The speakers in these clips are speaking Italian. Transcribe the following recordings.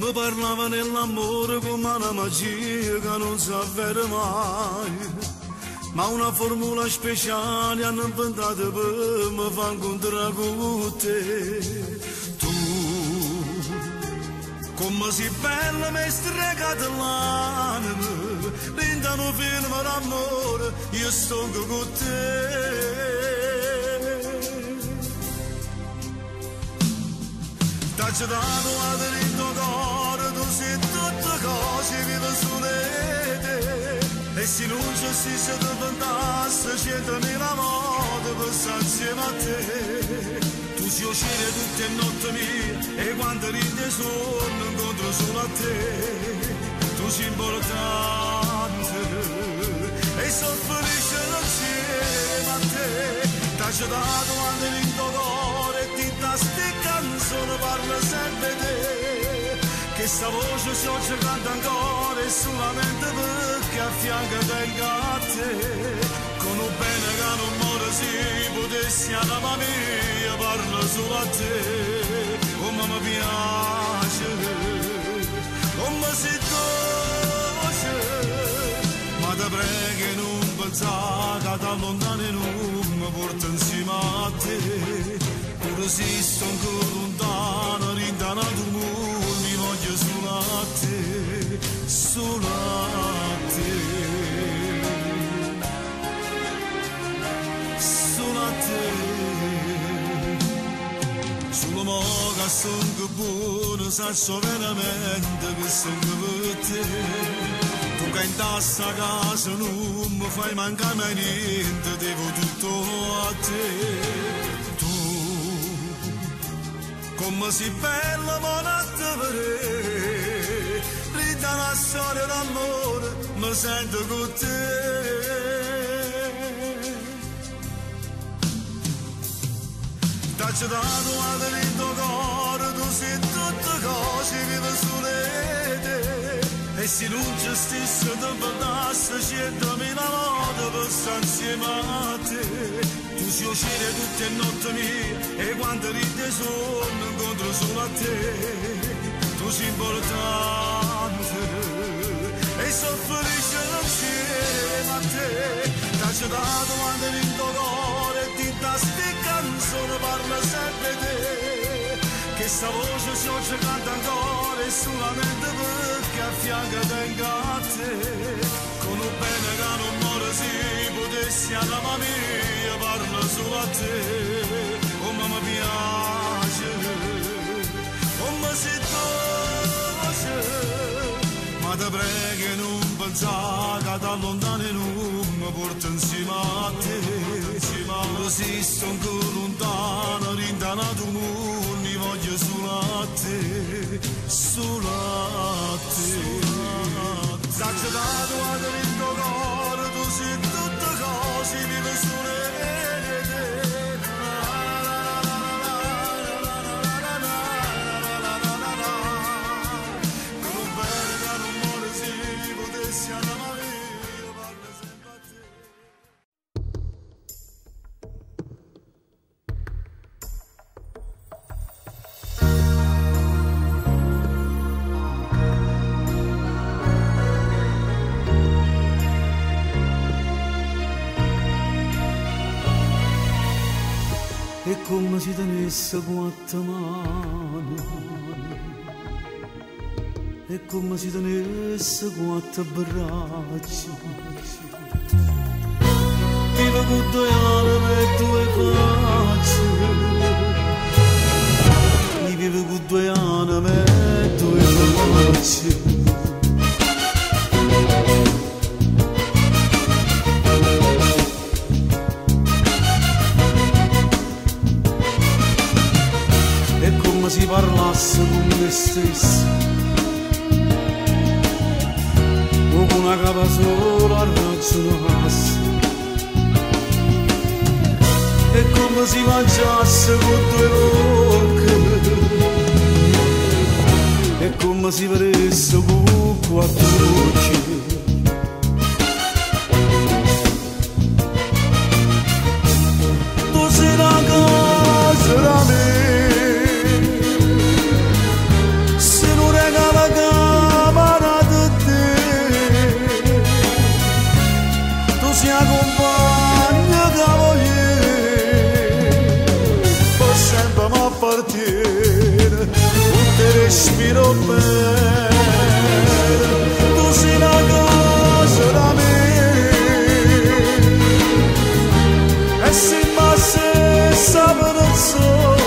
mi parlava nell'amore come una magia che non si avvera mai. Ma una formula speciale hanno inventato per me fa incontrare con te. Tu, come sei bella mi stregata l'anima, dentro un film d'amore io sto con te. T'ho dato a dritto cuore, tu sei tutte cose, vive sulle te. E se non ci si diventasse 100.000 modi per stare insieme a te. Tu sei uscire tutte le notti mie e quando ride sonno incontro solo a te. Tu sei importante e sono felice insieme a te. T'ho dato a dritto cuore e ti da sti canzone parla sempre te. Che sta voce ci canta ancora e solamente perché a fianco tengo a te. Con un bene che non muore si potessi alla mia parla solo a te. Come mi piace, come si dolce. Ma te prego non pensare che da lontano non mi porta insieme a te. Pure se sto ancora lontano, rintana tu mi voglio solo a te, solo a te, solo a te. Solo mo che sono buono, saccio veramente che sono per te. Tu che in tassa casa non mi fai mancare mai niente, devo tutto a te. Come si bella monata vedere, rida una storia d'amore, mi sento con te. T'ho dato a dritto cuore, tu sei tutte cose, vive sulle te. E se non ci stessi ti bastasse 100.000 modi per stare insieme a te. Tu sei uscire tutte le notti mie e quando ride sonno incontro solo a te. Tu sei importante e sono felice insieme a te. T'ho dato quando rinde cuore e ti da sti canzone parla sempre te. Che sta voce ci canta ancora e solamente perché a fianco tengo a te. Con un bene che non muore si potessi alla mia parla solo a te. Come mi piace, come si dolce. Ma te prego non pensare che da lontano non mi porta insieme a te. Pure se sto ancora lontano, rintana tu mi voglio solo a te, solo a te. T'ho dato a dritto cuore, tu sei tutte cose, vive sulle te. Con un bene che non muore si potessi amare, io parlo sempre a te. E come si tenesse quattro mani, e come si tenesse quattro braccia. Vivo con 2 anime e 2 facce, io vivo con 2 anime e 2 facce. Si parlasse con me stesso, come una capa sola ragionasse, e come si mangiasse con 2 bocche, e come si vedesse con 4 occhi. Tu sei la casa da me, se non regala bene, tu sei una cosa da me, e se mi sapere il sole,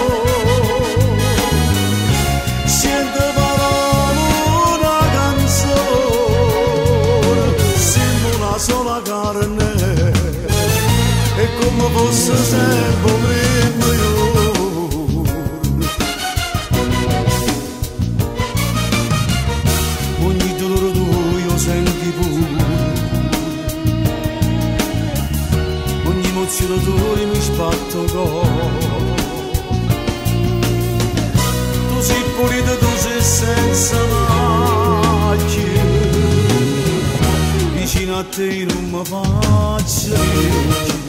sento parole una canzone, siamo una sola carne, e come fosse sempre prima io. Emozione tua mi spatto cuore, tu sei pulita, tu sei senza macchie, vicino a te non mi faccio ricchi.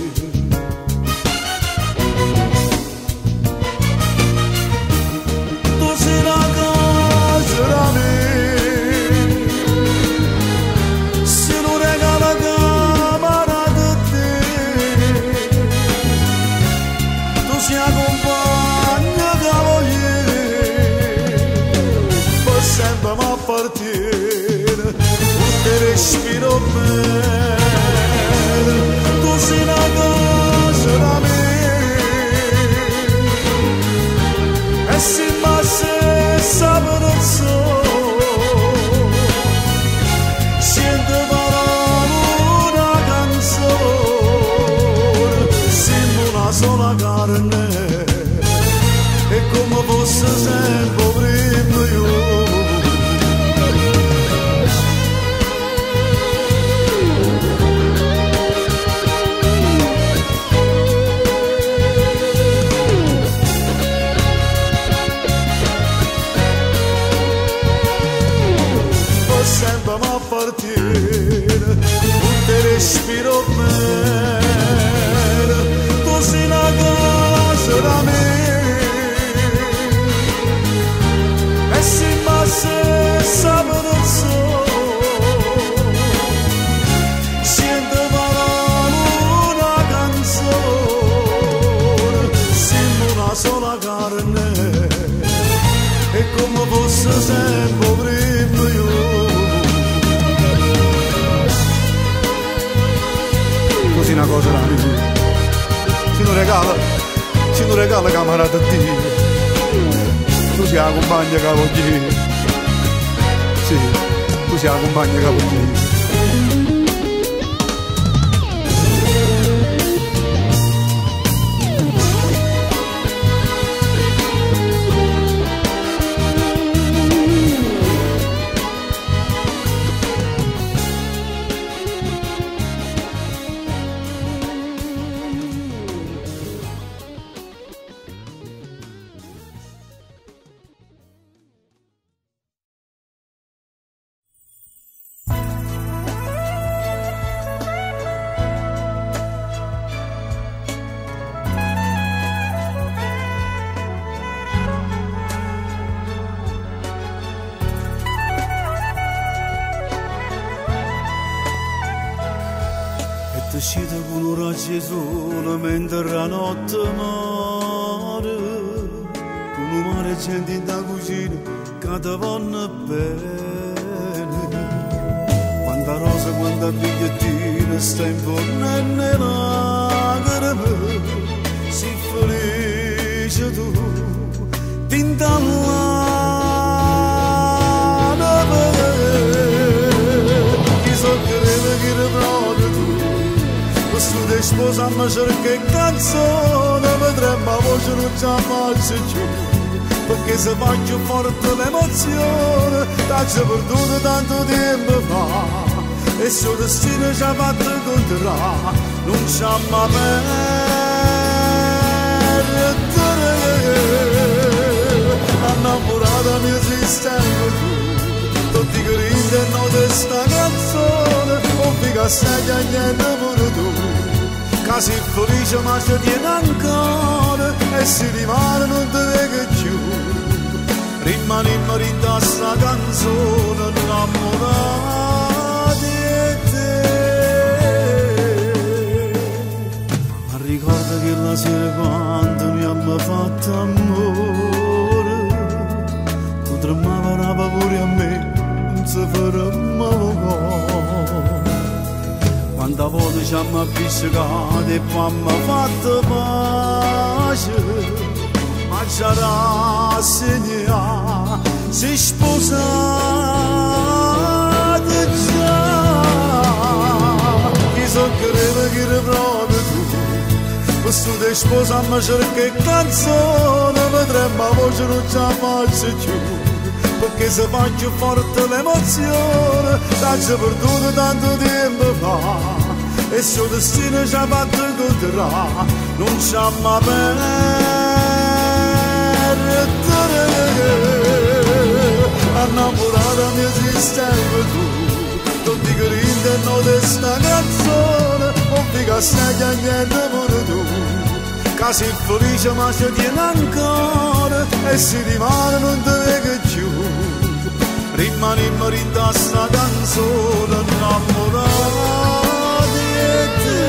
Tu sei la casa da me, se non regala si accompagna da voglia, per sempre mi appartiene, tu ti respiro bene, tu sei una cosa da me, e se mi sapere il sole, sento parole una canzone, siamo una sola carne, e come fosse sempre prima io. Per sempre mi appartiene, tu ti respiro bene, tu sei una cosa da me, e se mi sapere il sole, sento parole una canzone, siamo una sola carne, e come fosse sempre prima io. Così una cosa da me, ci non regala camarata Dio, tu sei la compagna che voglio, sì, tu sei la compagna che voglio. Uscito con un raggio sole mentre la notte muore, con un mare gente in da cucina che ti vanno bene. Quanta rosa, quanta bigliettina sta in forno e lacrime, si felice tu, t'intallana chi so crede che ne proprio tu. Questo ti sposando cerca canzone, vedremo la voce non ci ammazza più, perché se fa più forte l'emozione, t'hai perduto tanto tempo fa, e il suo destino ci ha fatto incontrare, non ci ha mai perdere, innamorata mia esiste anche tu, tutti che ridono di sta canzone, o figa sei a niente pure tu. Che sei felice ma ci tieni ancora, e se rimane non ti vede più, rimaniamo in sta canzone innamorati di te. Ma ricorda che la sera quando mi abbiamo fatto amore, tu tremava Tanta volte ci hanno appiccicato e poi hanno fatto pace, ma c'era segna, si sposate già. Chi so crede che era proprio tu, questo ti sposa ma cerca canzone, vedremo la voce non ci faccio più, perché se fa più forte l'emozione, t'ho perduto tanto tempo fa, e il suo destino ci ha fatto incontrare, non ci ha mai perduto, innamorata mia esistente tu, non ti credi no di sta canzone, non ti castai a niente pure tu, che sei felice ma ci tieni ancora, e se rimane non ti vedi più, rimaniamo in sta canzone innamorati di te.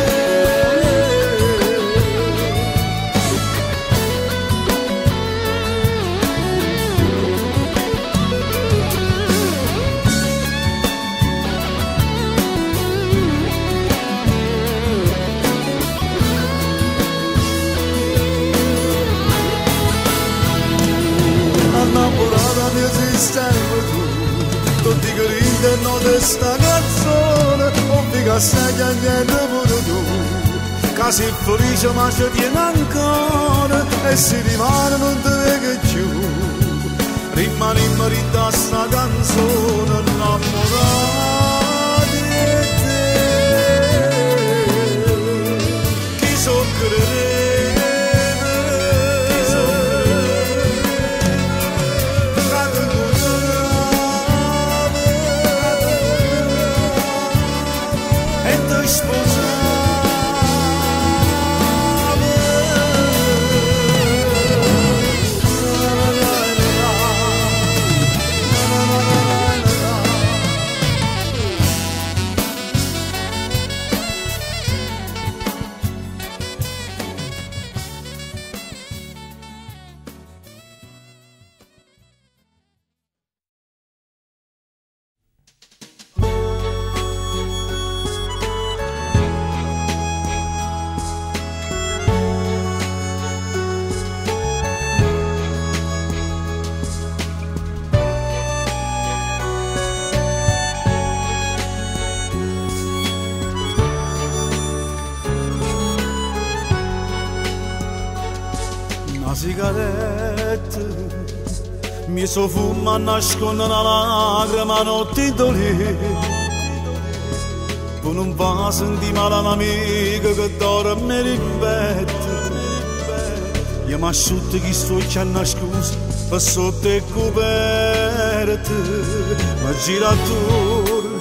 Innamorata mi esistente tu, non ti credi no di sta canzone, non ti castai a niente pure tu, che sei felice ma ci tieni ancora, e se rimane non ti vedi più, rimaniamo in sta canzone innamorati di te. Chi so credere, sigaretta mi so fuma a nascondere una lacrima notte dolì, con un vaso di male un'amica che dorme in petto, io mi asciutto chi sto e c'hanno scusa per sotto e coperte, ma gira attorno,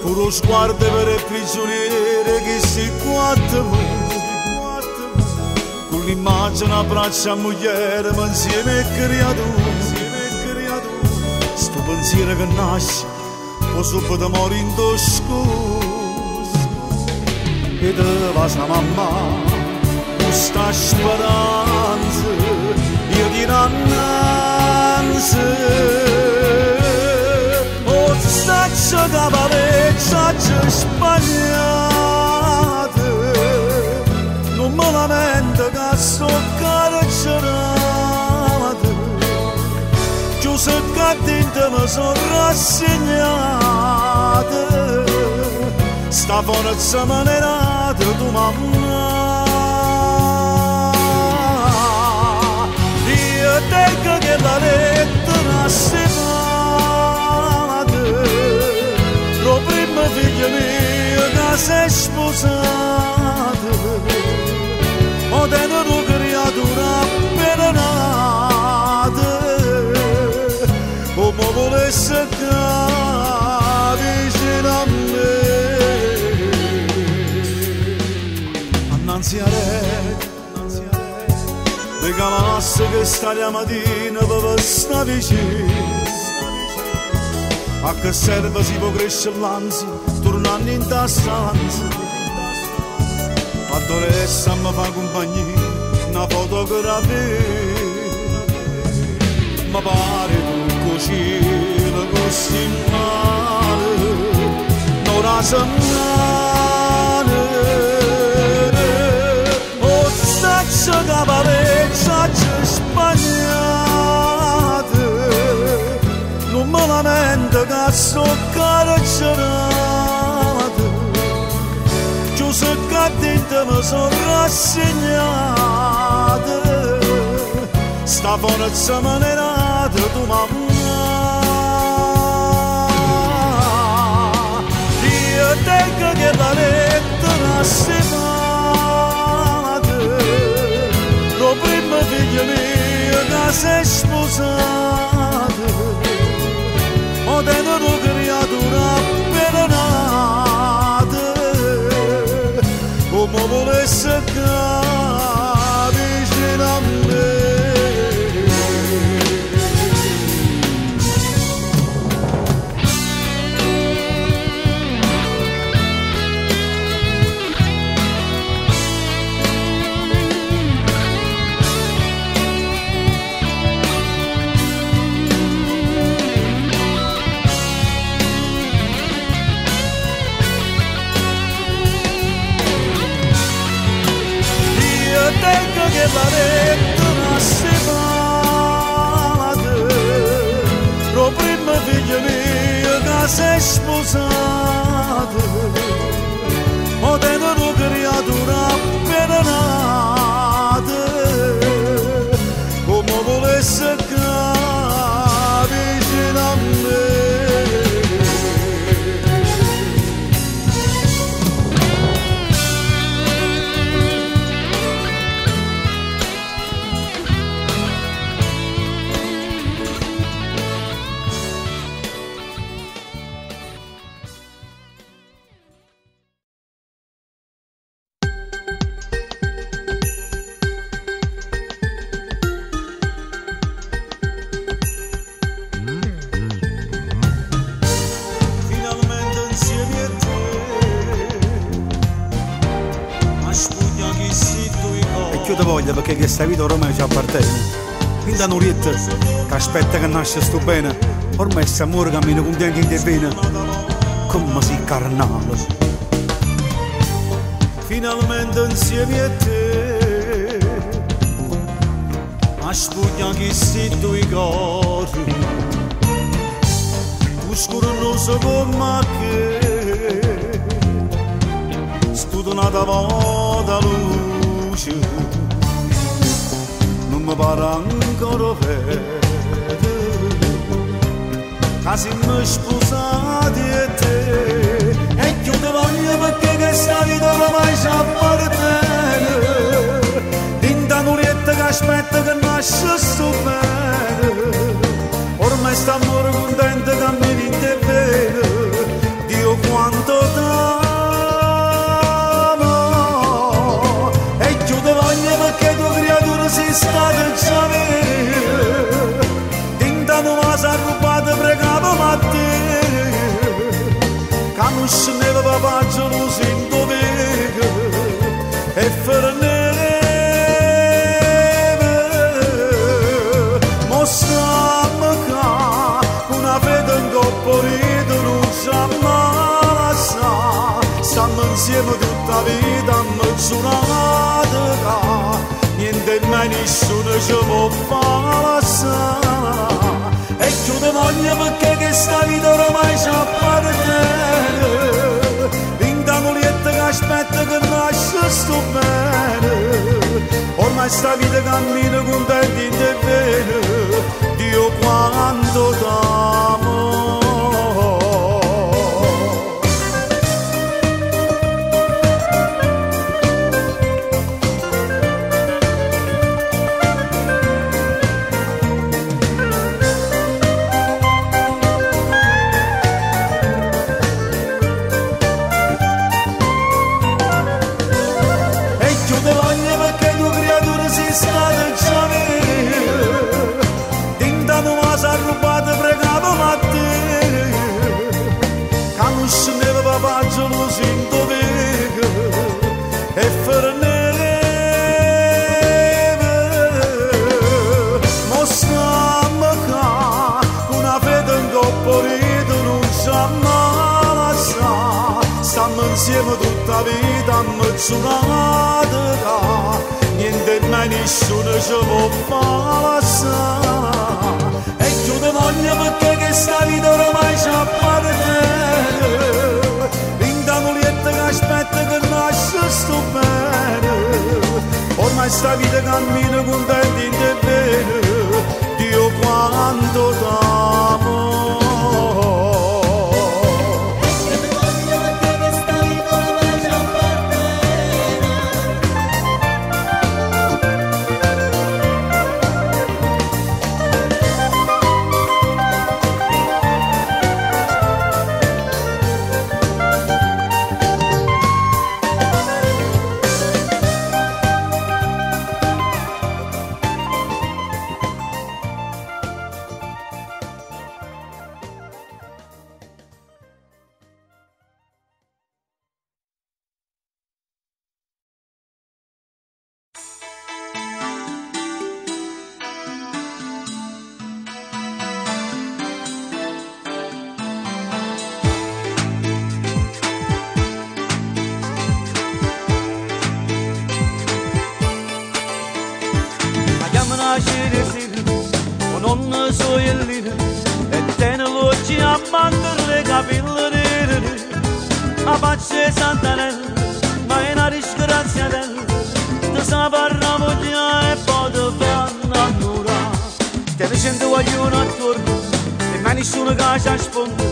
pure lo sguardo per il prigioniere che si guarda, l'immagine abbraccia a moglie ma insieme è creatura, sto pensiero che nasce poi subito muore in tosco, e te va sa mamma questa speranza io ti innanzi, o staccio da parecchia sbagliata, non me lamento che sto carcerato, chiuso che dentro mi sono rassegnato, sta forza manerata tu mamma, io tengo che la lettera separata, lo primo figlio mio che si è sposato, o tengo una creatura appena nata, come volesse stare vicino a me. Annanzi a lei, regalasse che sta la mattina per stare vicino, a che serve si può crescere l'ansia, tornando in ta stanza, Dottoressa mi fa compagnia, una fotografia, mi pare tu così, così male, non la so mai. solamente che so carcerata, chiuso che dentro mi sono rassegnata, sta forza manerata tu mamma, io tengo che la lettera si lo primo figlio mio che si è sposato, o tenero creatura appena nata, come volesse che vicino a me. Tengo che la lettera si lo primo figlio mio che si è sposato, o tenero creatura appena nata, come volesse che vicino a me. Io ti voglio perché questa vita ormai ci appartiene. Quindi a Nurietta che aspetta che nasce sto bene, ormai sta amore cammina con bianchi in te vene, come si carnale. Finalmente insieme a te, a spugna chi si tu i cori, tu scuro non so come che, studo nata volta luce. Non mi pare ancora vero che siamo sposati e te, e io ti voglio perché questa vita ormai ci appartiene, dinta Nurietta che aspetta che nasce sto bene, ormai sta amore contento che mi vinte bene, Dio quanto t'amo, e io ti voglio perché tu creatura sei stata già mia, dinta non mi sa rubata pregavo ma te, che non scendeva papà geloso in dovere, e ferneve, mostrami che una fede in coppo rito non ci ammazza, stiamo insieme tutta la vita, mezz'orata, niente mai nessuno ci può passare, e io ti voglio perché questa vita ormai ci appartiene, vinta Nurietta che aspetta che nasce sto bene, ormai sta vita cammina contenta in te bene, Dio quanto t'amo. Geloso in dovere, e ferneve, mostrami che una fede in coppo rito non ci ammazza, stiamo insieme tutta la vita, mezz'orata, niente mai nessuno ci può passare, e io ti voglio perché questa vita questa vita cammina contenti e bene, Dio quanto t'amo. Nonna soiellina e teneloggi a mandare capelli a pace santanella ma è una disgrazia ti sa parla moglia e poi ti fanno annurare te ne sento vogliono attorno e mai nessuno che ci risponde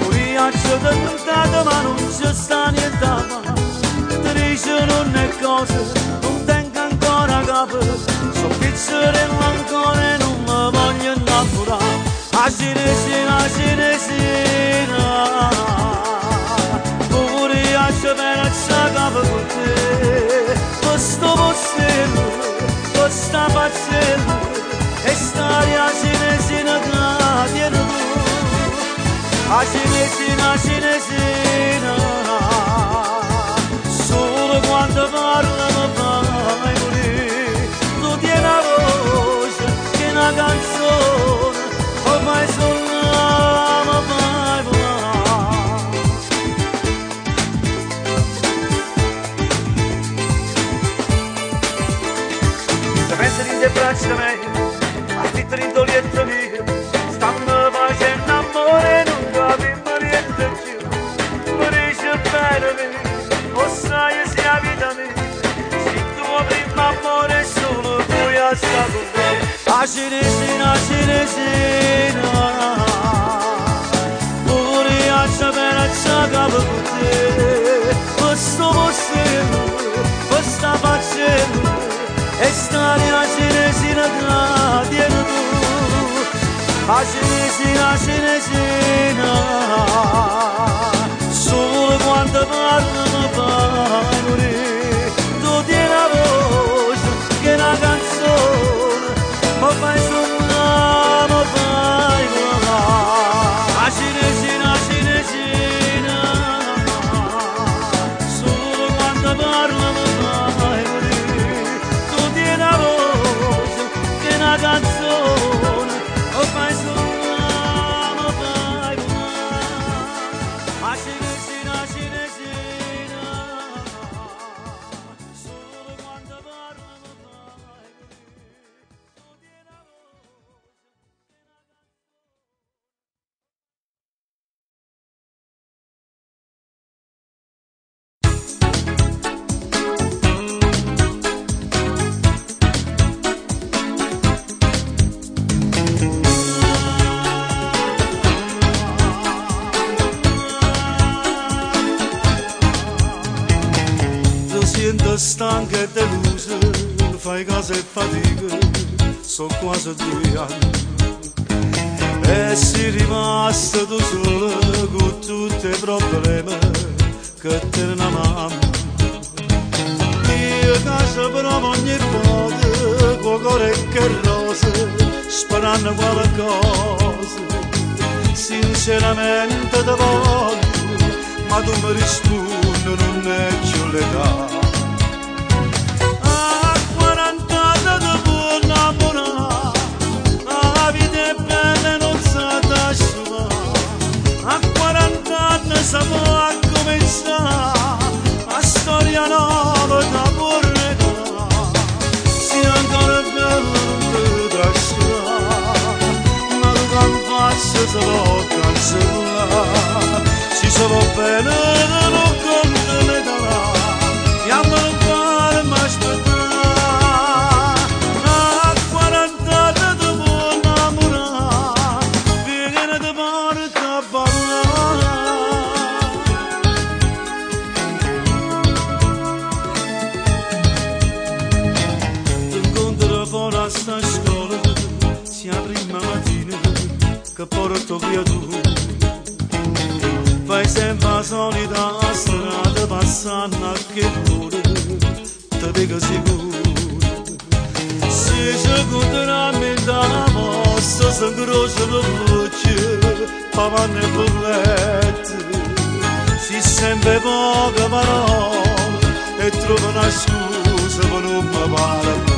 curiaccio ti tentate ma non ci sta niente ti dice non è cosa non tengo ancora capo so pizzerella ancora e non mi voglio innamorare a cinesina pure a speranza capo con te questo postello questa pazzella e stare a cinesina che tieni tu a cinesina solo quando parla mi fai morire tu tieni la voce che è una canzone ormai suona mi fai volare se pensi di te braccia me a fitta di toglietta mia stanno facendo amore non capiamo niente più mi dice bene me o sai sia vita mia se tuo primo amore solo tu hai stato me a cinesina pure a speranza capo con te questo postello questa faccenda e stare a cinesina che tieni tu a cinesina solo quando parla mi fai morire tu tieni la voce che è una canzone mi fai suonare mi fai volare a cinesina solo quando parla mi fai morire tu tieni la voce che è una canzone mi fai suonare mi fai volare a cinesina solo quando parla mi fai morire tu tieni la voce Ti sento stanca e delusa, fai casa e fatica, so quasi 2 anni. E sei rimasta tu sola con tutti i problemi che te ne mamma. Io casa provo ogni volta, con cuore che rosa, sperando qualcosa. Sinceramente ti voglio, ma tu mi rispondi non è più l'età. A 40 anni ti puoi innamorare, la vita è bella e non sa t'asciugare. A 40 anni si può cominciare, la storia nuova da portare. Se ancora bella non ti trascinare, ma tu che faccio se lo cancellare. Si se va bene non conta le darà, e a me non fare mai aspettare. porto via tu. Fai sempre la solita strada passando a che l'ora te dico sicuro. Se ci conterà da mossa si incrocia le voce pavanne e bollette. Si sempre poche parole e trova una scusa per non mi parlare.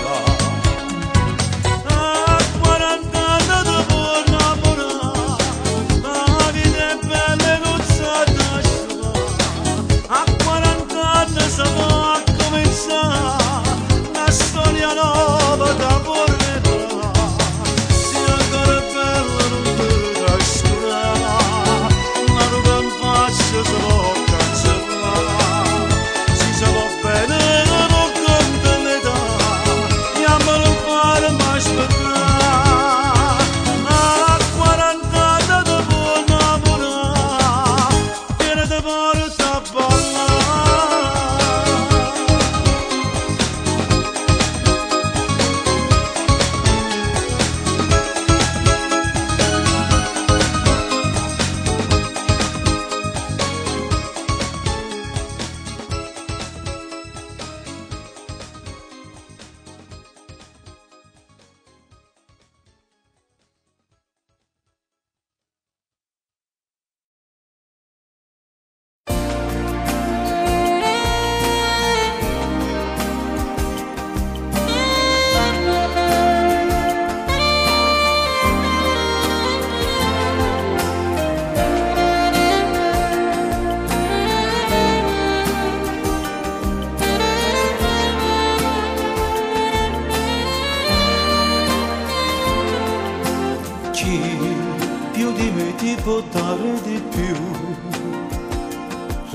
Può dare di più,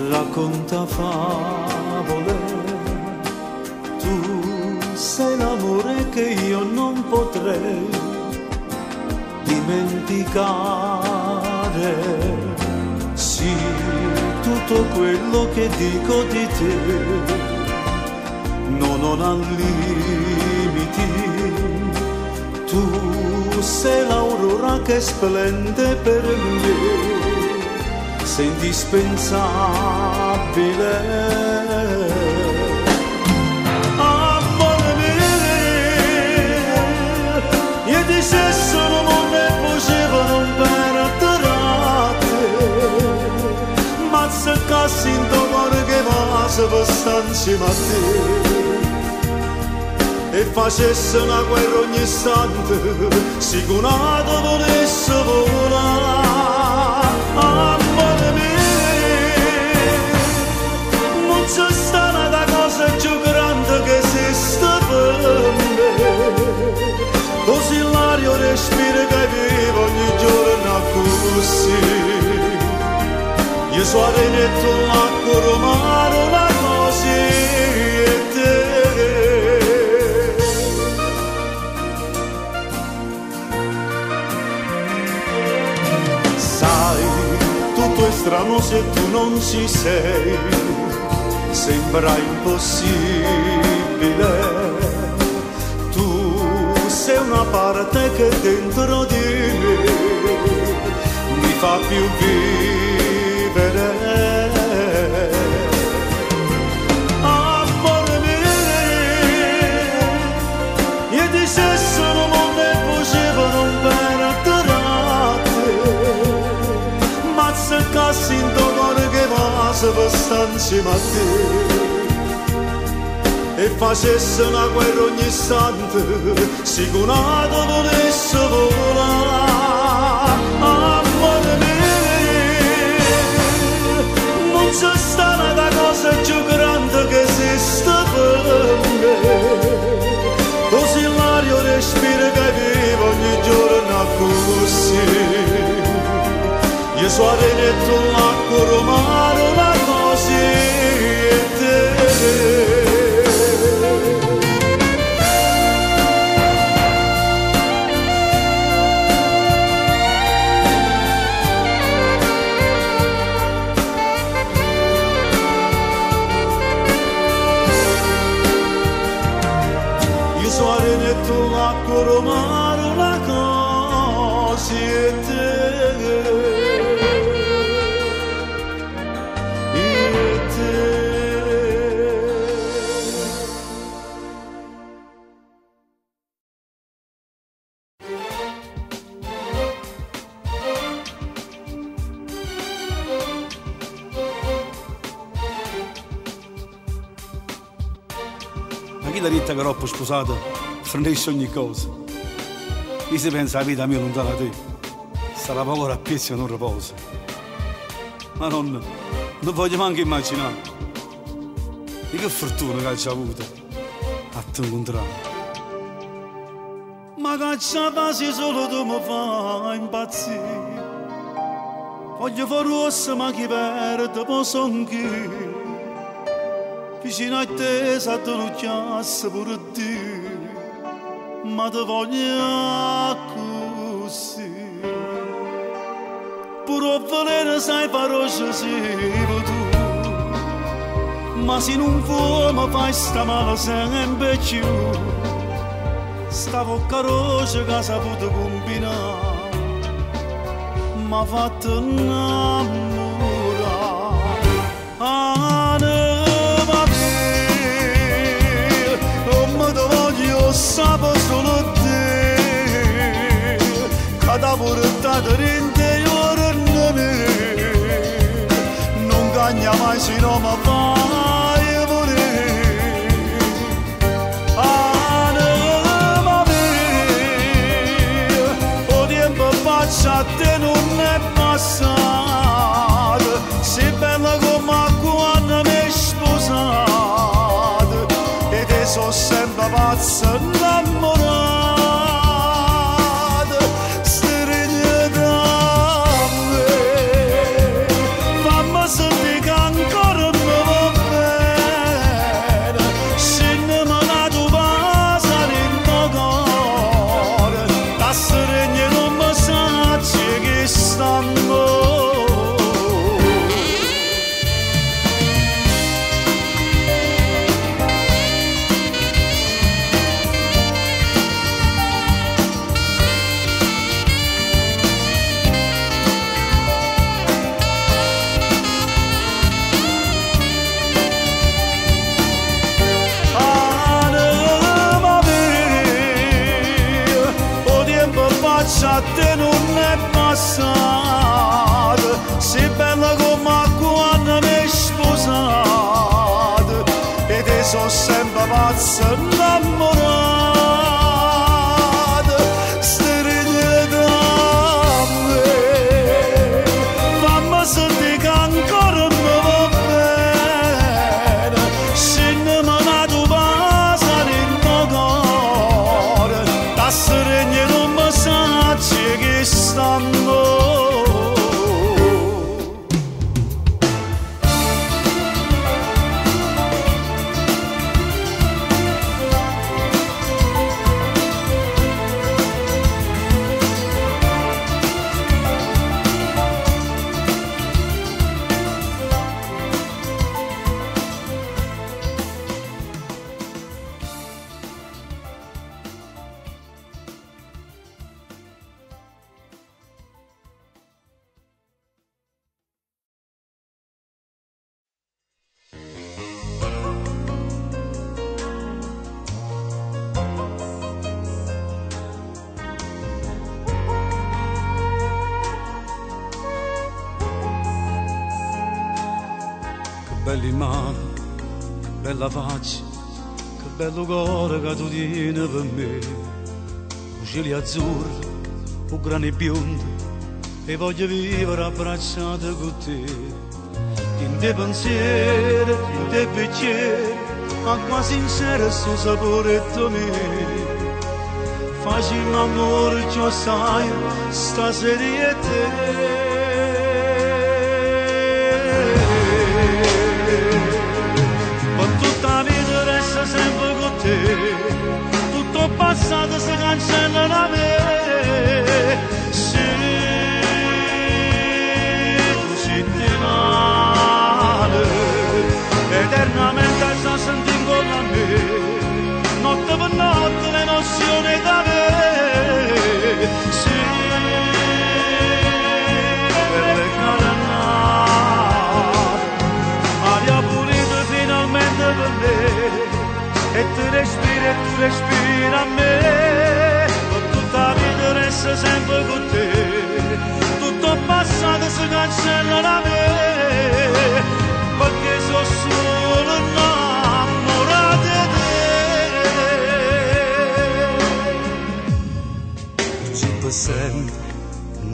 racconta favole, tu sei l'amore che io non potrei dimenticare, sì, tutto quello che dico di te non ha limiti, tu sei l'aurora che splende per me, sei indispensabile. Amore mio, io ti stesso non ne facevano perdere, ma se cassi in tuo cuore che va se per stare insieme a te. E facesse una guerra ogni istante, sicurato volesse volare. Amore mio, non c'è stata una cosa più grande che esiste per me. Così l'aria respira che vivo ogni giorno così. Io sono arenetto l'acqua romano, la così e te. Tutto è strano se tu non ci sei, sembra impossibile. Tu sei una parte che dentro di me mi fa più vivere. Amore mio, io ti stesso non ne facevano perdere. Se cassi in tuo cuore che va se per stare insieme a te e facesse una guerra ogni istante, sicurato volesse volare. Amore mio, non c'è stata una cosa più grande che esiste per me. Così l'aria respira che vivo ogni giorno così. Io sono arenetto l'acqua romano, la così e te. Io sono arenetto l'acqua romano, la così e te. chi la vita che troppo sposata fornisce ogni cosa. Io se pensa la vita mia lontana da te, sarà poco rappiezza e non riposa. Ma non voglio neanche immaginare di che fortuna che hai avuto a te incontrare. Ma cacciatasi solo tu mi fai impazzire. Voglio fare rossa ma chi perde poi son chi. Vicino a te sa te non chiassa pure te. Ma te voglio così. Pure volere sai parole sei tu. Ma se non vuoi mi fai sta male sempre più. Sta bocca rosa che ha saputo combinare m'ha fatto innamorare. Anima mia, come ti voglio sapere solo te, che t'ha portato l'interiore in me. Non cagna mai se non mi fai volere. A te non è passato, sei bella come quando mi hai sposato, e te sono sempre pazza innamorata. Stringi da me, fammi sentire che ancora mi va bene, se ne me la tu passa in tuo cuore, da stringi non mi che stanno. Anima mia, o tempo faccia a te non è passato, sei bella come quando mi hai sposato, e te sono sempre pazza innamorata. Stringi da me, fammi sentire che ancora mi va bene, se ne me la tu passa in tuo cuore, da stringi non mi sa che stanno. Belli mani, bella faccia, che bello cuore che tu tieni per me. Cieli azzurri, o grani biondi, e voglio vivere abbracciato con te. In te pensieri, in te pensieri, acqua sincera sto sapore mio. Facciamo amore, ciò sai, stasera è te. Sempre con te, tutto passato si cancella da me. Se tu senti male, eternamente sta sentendo con me, notte per notte l'emozione da me. Se per le carenate, aria pulita finalmente per me. E tu respiri a me, con tutta la vita resta sempre con te.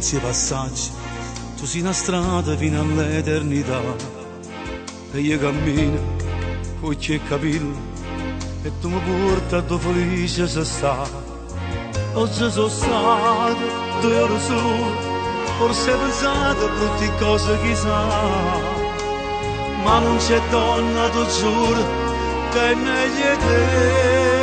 senza passaggi, tu sei una strada fino all'eternità. E io cammino, occhi e capelli, e tu mi porti a dove felice se sta. Oggi sono stato 2 ore solo, forse pensato a tutte cose chissà, ma non c'è donna, tu giuro, che è meglio di te.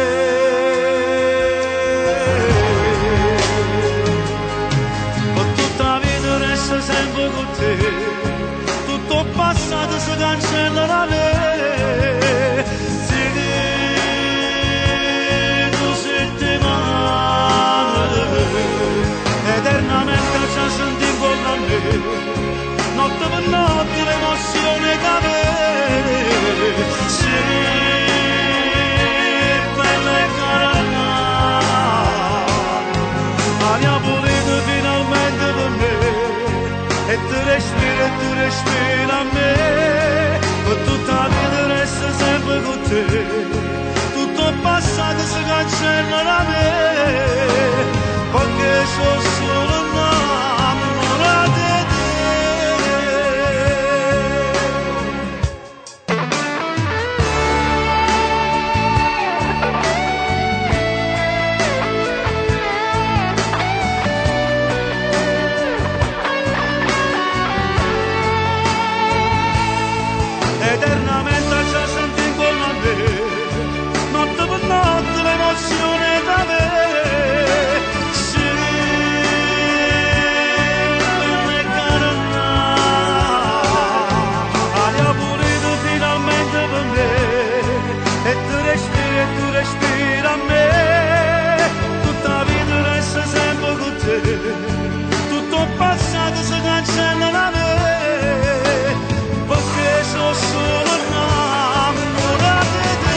Sempre con te, tutto passato si cancella da me. Se tu senti male, eternamente ci senti intorno a me, notte per notte l'emozione che avere. Se bella e cara, aria pulita finalmente per me. E tu respiri a me, per tutta la vita resta sempre con te, tutto il passato si cancella da me, perché sono solo innamorato di te. Eternamente ci senti intorno a me, notte per notte l'emozione da me. Sì, bella e cara, aria pulita finalmente per me, e tu respiri a me, tutta la vita resta sempre con te, tutto il passato si cancella da me. Sono solo innamorato di te.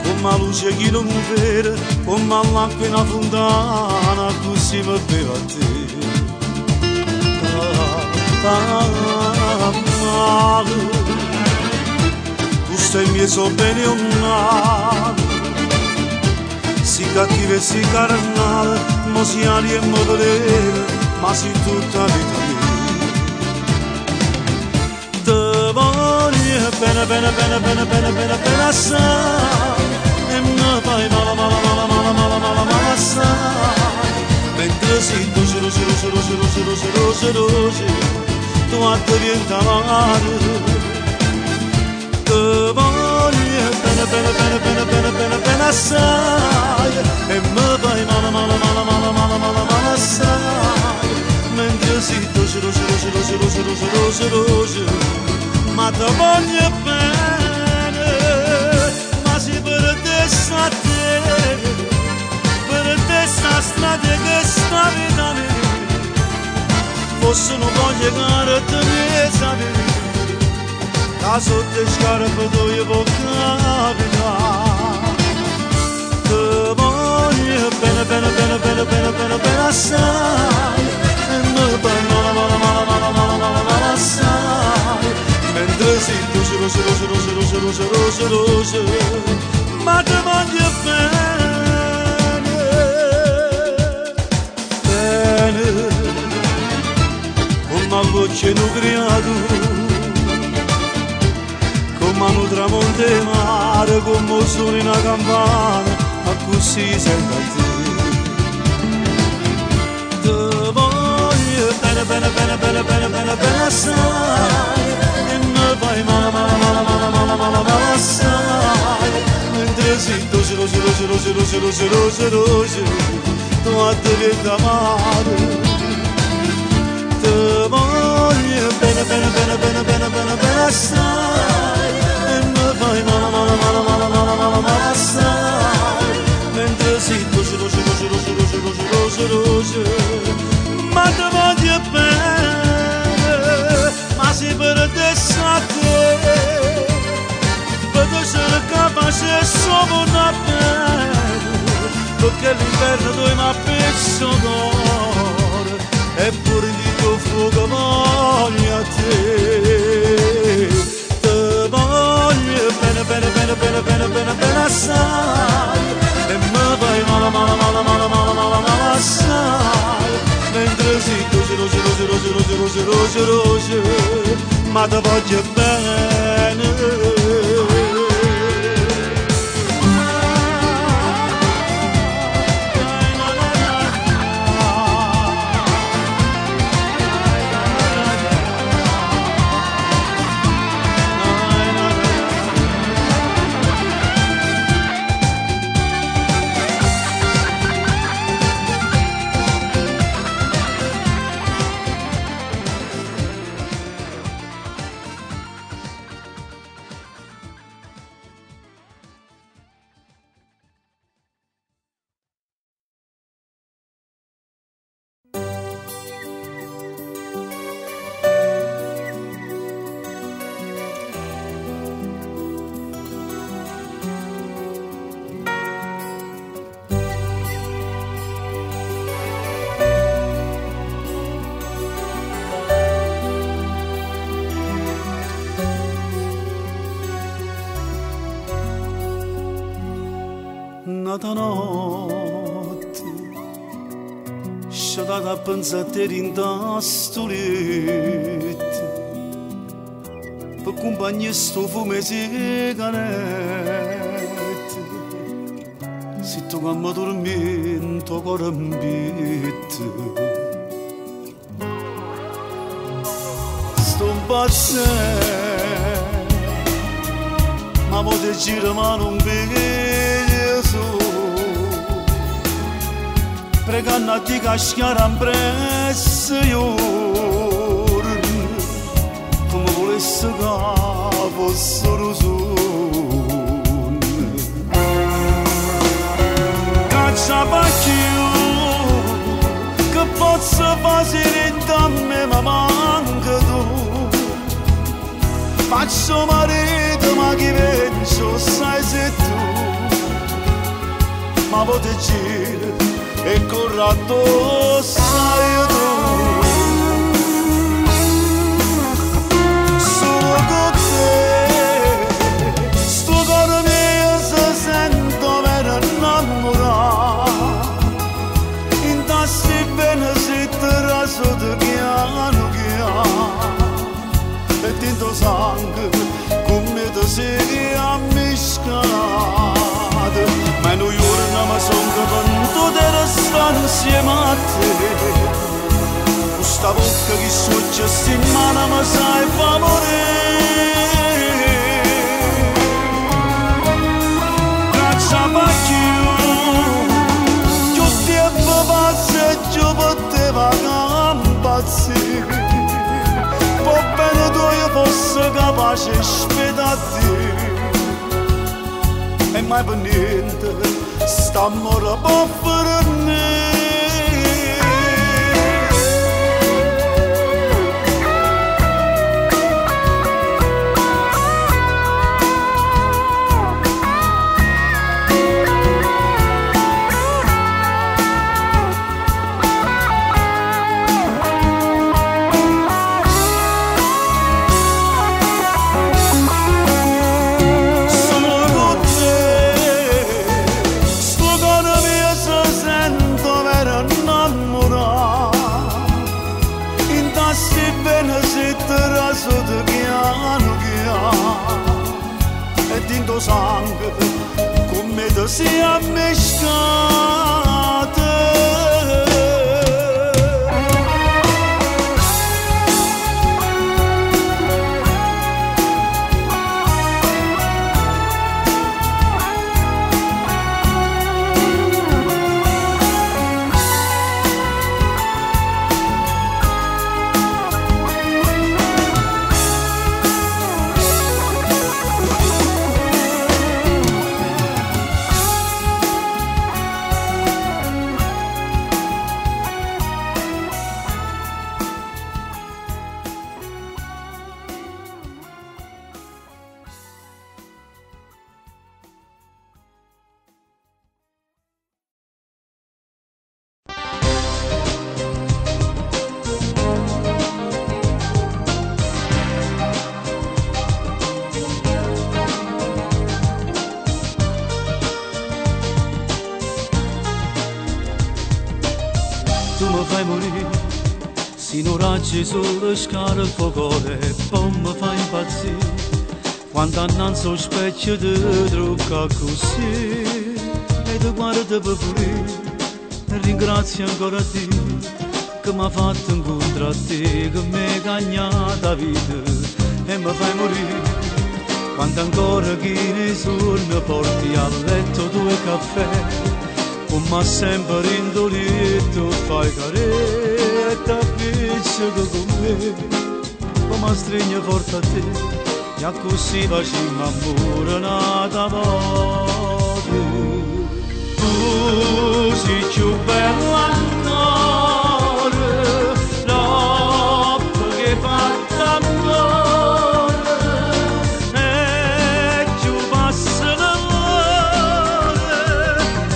Come luce chi non vede, come l'acqua in una fontana, così mi beva a te. Male, tu stai mio so bene o male, si cattiva e si carnale, ma si aria e mi volere, ma si tutta la vita mia. Te voglio bene, bene, bene, bene, bene, bene, bene assai, e mi fai male, male, male, male, male, male, male assai. Mentre si luce, luce, luce, luce, luce, luce, luce, luce, tu diventa male. Te voglio bene, bene, bene, bene, bene, bene, bene assai, e mi fai male, male, male, male, male, male, male assai. Mentre si luce, luce, luce, luce, luce, luce, luce, luce, ma te voglio bene, ma si perdesse a te, perdesse a strada che sta vita mia, forse non voglio che te ne sapere, da sotto le scarpe tu può capitare. Te voglio bene, bene, bene, bene, bene, bene, bene assai, e mi fai male, male, male, male, male, male, male assai. Mentre si luce, luce, luce, luce, luce, luce, luce, luce, ma te voglio bene, bene, come a voce non creato, come un tramonto e mare, come un sole in una campana, ma così sento a te. Te voglio assai e mi fai male male male male male male male assai mentre sento roce roce roce roce roce roce roce tu a te viene amare te voglio bene bene bene bene bene bene bene assai e mi fai male male male male male male male assai mentre sento roce roce roce roce roce roce roce ma te voglio bene ma si perdesse a te vedo solo capace solo una bene perché l'inverno tu mi ha perso d'oro eppure di tuo fuoco voglio a te te voglio bene bene bene bene bene bene bene assai e mi fai male male male male male male male assai mentre si roce roce roce roce roce roce roce roce ma te voglio bene Nata notte sciatata a pensare in tastoletto per compagnia sto fumo e sigarette se tu come dormento cuore ambito sto impazzendo ma pote gira ma non vede pregando a ti casciare in presso come volesse che fossero sonne caccia pacchio che posso fare da me ma manca tu faccio marito ma chi penso sai se tu ma pote girare e corrado sai tu solo con te sto cuore mio si sento per innamorare in tassi bene si te raso di piano piano e tinto sangue come te sei ammiscato ma noi ora mi sono capito di restare insieme a te questa bocca che succe in mano mi sai fa morire caccia pacchio più tempo passa e più poteva impazzire può bene tu io fosse capace di aspettare e mai per niente st'amore può per me Sino raggi sulle scale il fogone e poi mi fa impazzire quando annanzi lo specchio ti trucca così e ti guarda per pulire e ringrazio ancora Dio che mi ha fatto incontrare a te, che mi hai cagnato la vita e mi fai morire quando ancora chi nei sonno porti a letto due caffè come sempre indolito fai carezza e t'appiccia che con me come stringe forte a te e così facciamo amore nata volta tu sei più bella ancora l'opera che fatta amore e più passa l'amore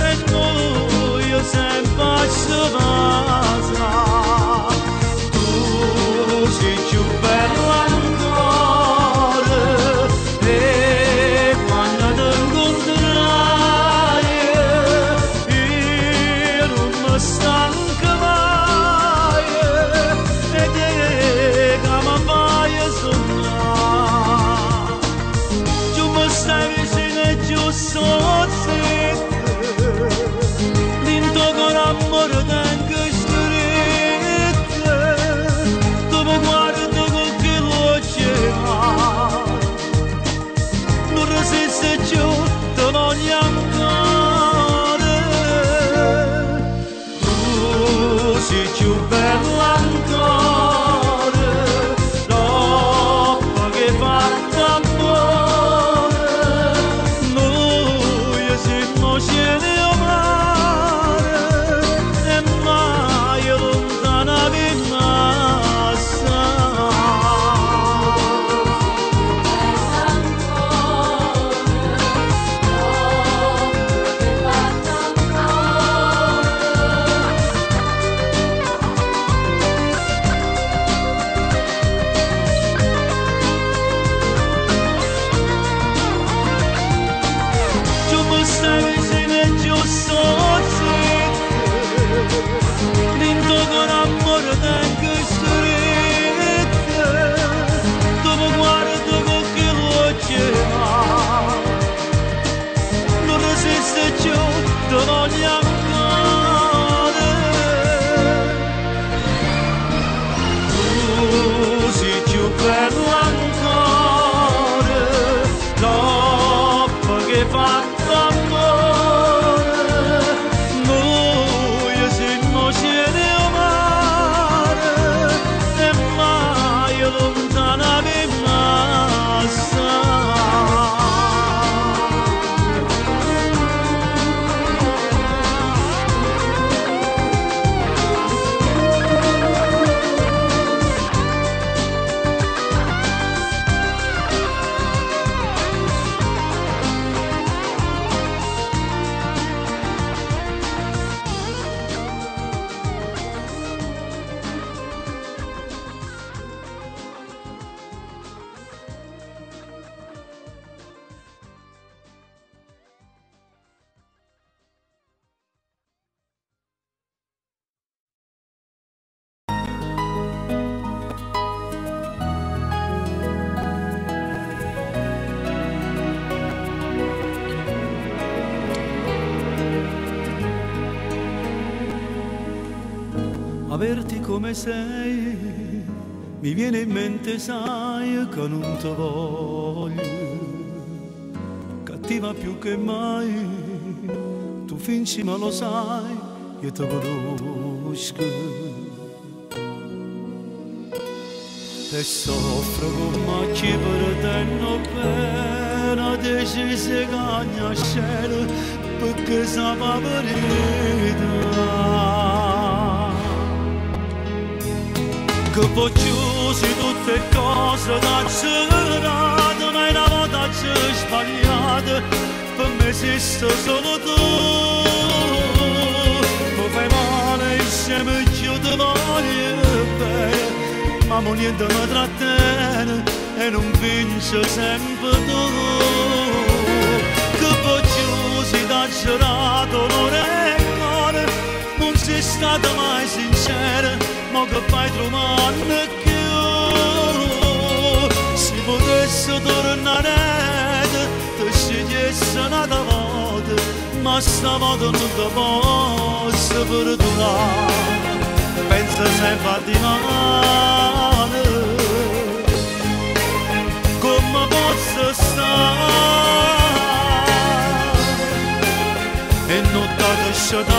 e noi sempre ci passa tu sei più bella ancora e quando ti incontrai io non mi stanco mai e te che mi fai sognare tu mi stai vicino e giù sono zitto l'into con amore tengo stretto tu mi guardi con che luce non resiste più ti voglio ancora tu sei più bella ancora l'opera che fatta amore noi siamo cieli e mare e mai lontana rimasta tu mi stai vicino e giù sono zitto l'into con amore tengo stretto tu mi guardi con che luce non resiste più ti voglio ancora tu sei più bella ancora l'opera che fatta amore noi siamo cieli e mare e mai lontana rimasta averti come sei mi viene in mente sai che non ti voglio cattiva più che mai tu fingi ma lo sai io ti conosco e soffro come chi per te non pena dici se cagna scena perché sa la verità che poi chiusi tutte cose da accelerate ma una volta c'è sbagliata per me esiste solo tu mi fai male insieme io ti voglio bene ma niente mi trattiene e non vince sempre tu che poi chiusi da gelato non è cuore non sei stata mai sincera ma che fai trovare più? Se potessi tornare, ti scegliessi un'altra volta, ma stavolta non ti posso perdonare. Pensa sempre a di male, come posso stare e non ti lasciate,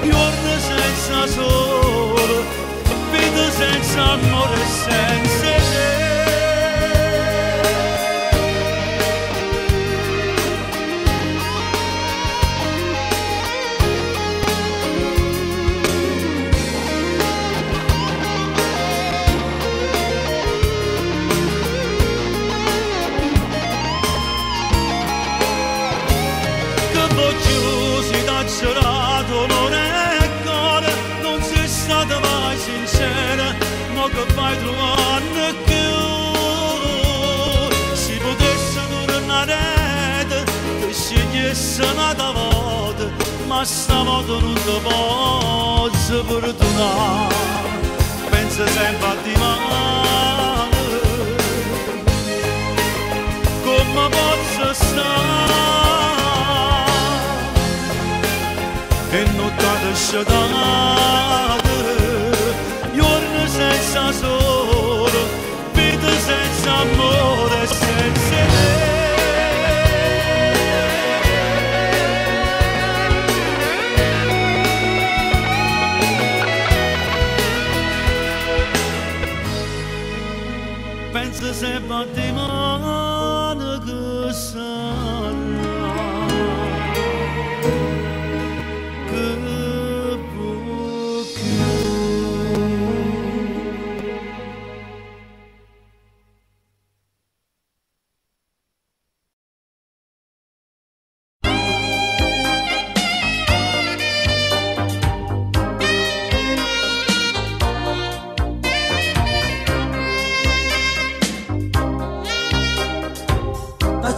giorni senza sole, vita senza amore, senza te. Non è cuore, non sei stata mai sincera, ma che fai trovare più? Se potessi tornare, ti scegliessi un'altra volta, ma stavolta non ti posso perdonare. Pensa sempre a di male, come posso stare e non ti lasciate, giorni senza sole, vita senza amore, senza te. Pensa sempre a te, mano che sarà.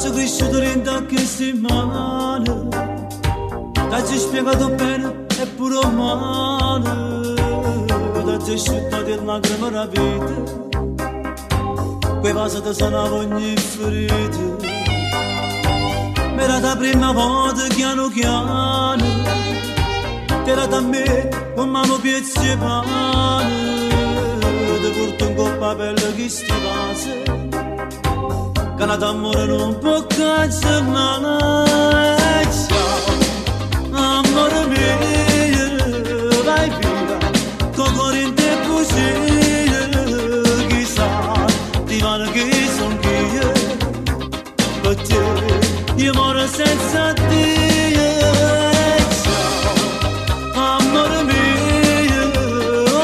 T'ho cresciuto dentro che settimane, t'ho spiegato bene e pure male, t'ho asciuttato il lacrime la vita, quei vasi ti sanava ogni ferita, ma era la prima volta piano piano, t'era da me con mano piezzi e pane, ti porto un coppa bella che sti vasi, che l'amore non può cancellare. Ciao, amore mio, vai via, con cuore in te bugie, chissà, ti vale che son io, per te, io muoro senza te. Ciao, amore mio,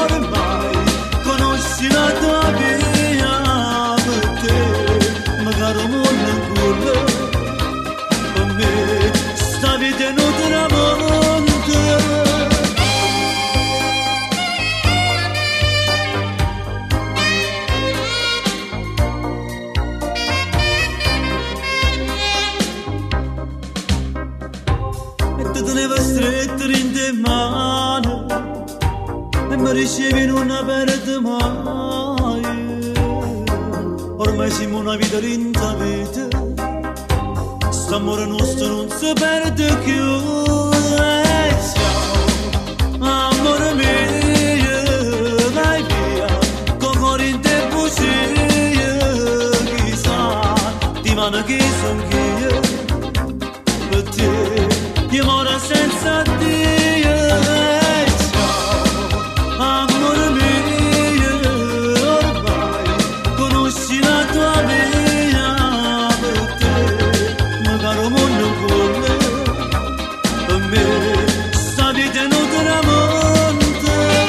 ormai conosci la tua via, per te. Magari un mondo in cuore, per me sta vita non te la monta. E ti tenevo stretto in te mani e mi ricevi non aperta mai. Ormai siamo una vita rinta vita, st'amore nostro non si perde più. Ciao, amore mio, vai via, con cuore in te bugie, chissà, ti mano che son io, per te, io muoro senza te. Sta vita non te la monta.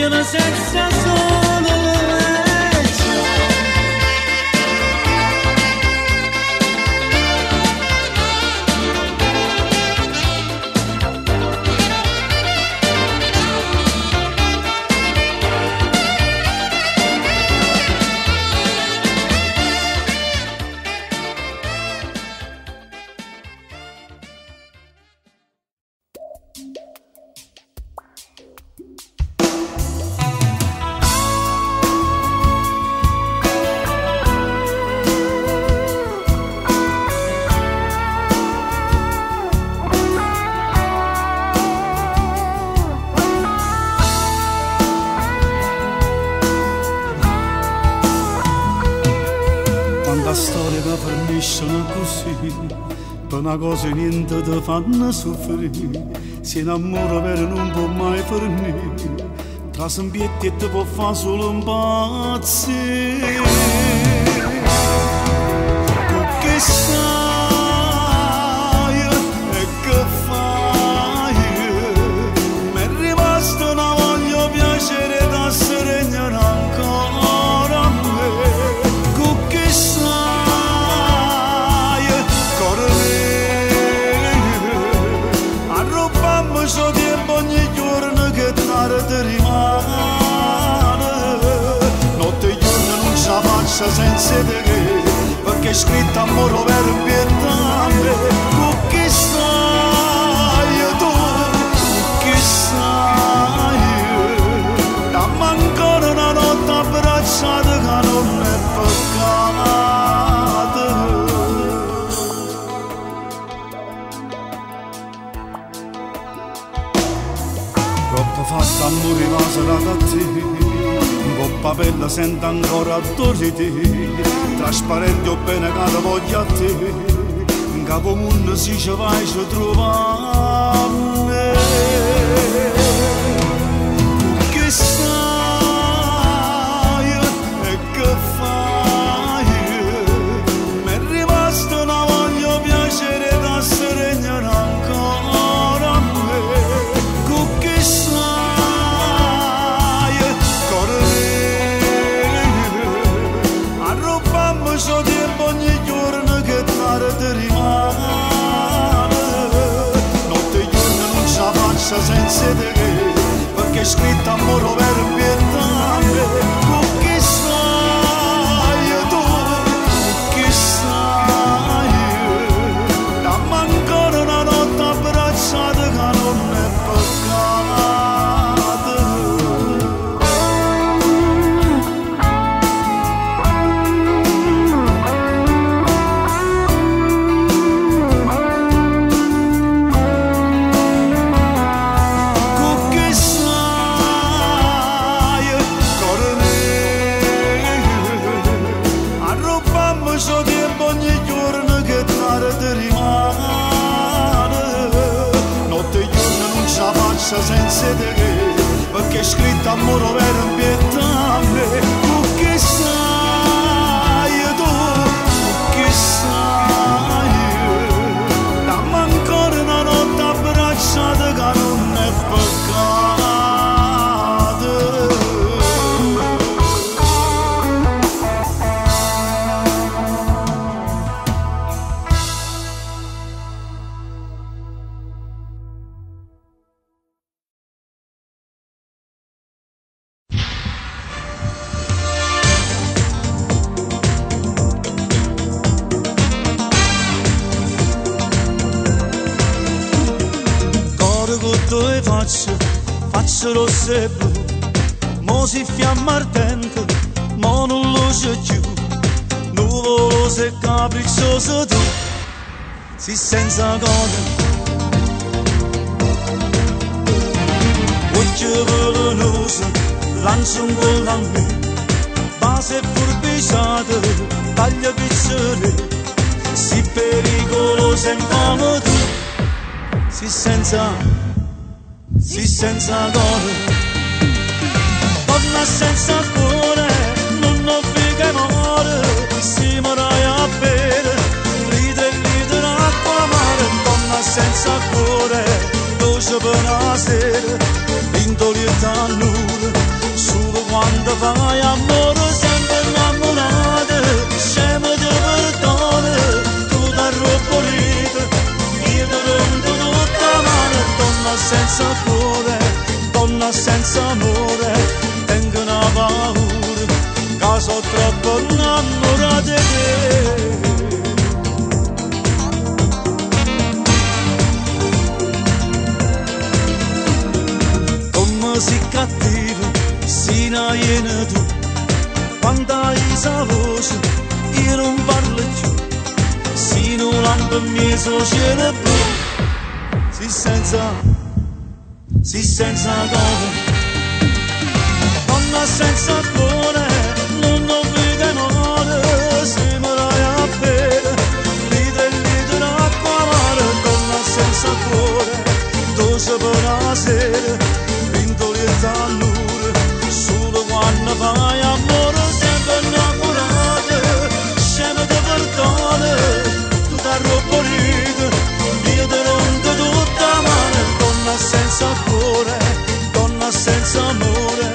vivere senza solo legge. Quanta storia che finiscono così, per una cosa niente ti fanno soffrire, si innamora per non può mai finire, tra sembietti e ti può fare solo impazzire. Tu che sai e che fai, mi è rimasta una voglia piacere da serenare ancora a me. So tempo ogni giorno che tardi rimane, notte e giorno non ci faccia senza te, perché è scritto amore vero e pietà. Tu chi sai, tu chi sai, dammi ancora una notte abbracciata che non è peccato. Troppo fatta amore la serata a te, un po' papella sento ancora odore di te, trasparente o bene che la voglio a te, in capo mondo si ci vai ci trova me. Tu che sai e che fai, mi è rimasta una voglia piacere da serenare ancora a me. So tempo ogni giorno che tardi rimane, notte e giorno non ci faccia senza te, perché è scritto amore vero e pietà. Tu chi sai, tu chi sai, dammi ancora una notte abbracciata che non è peccato. So tempo ogni giorno che tardi rimane, notte e giorno non ci faccia senza te, perché è scritto amore vero e pietà. Tu che sai, tu che sai, dammi ancora una notte abbracciata che non è peccato. Due facce rosse e blu, mo si fiamma ardente, mo non lo c'è più, nuvoloso e capriccioso tu, si senza coda, occhio velenoso, lancia un gol a me, base forbiciata, taglia piccione, si pericoloso e infame tu, si senza cuore, torna senza cuore, non ho figa amore, si morai a bere, ride l'acqua mare, torna senza cuore, dolce per la sera, intolietta nulla, quando fai amore sempre innamorata, scemo di perdone, tu t'hai rubbolito, io ti rendo tutta mano, donna senza cuore, donna senza amore, tengo una paura, che sono troppo innamorata di te. Come sei cattivo, sei una iena tu, quando hai la voce io non parlo più, sei un lampo mio cielo blu, sei senza cuore, donna senza cuore, non ho vita amore, se mi dai a bere, litro d'acqua amara, donna senza cuore, dolce per la sera, all'ora, solo quando fai amore sempre innamorata, scema di perdone, tu t'hai rubbolito, io ti rendo tutta mano, donna senza cuore, donna senza amore,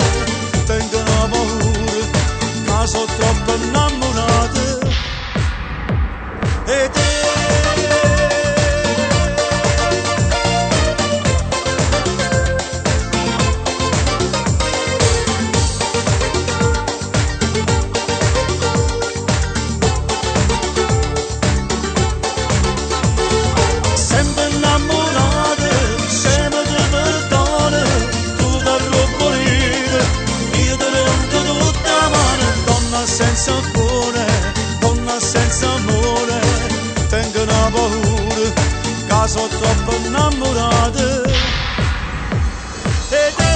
tengo una paura, che sono troppo innamorata e te. Senza cuore, donna senza amore, tengo una paura, che sono troppo innamorata e te.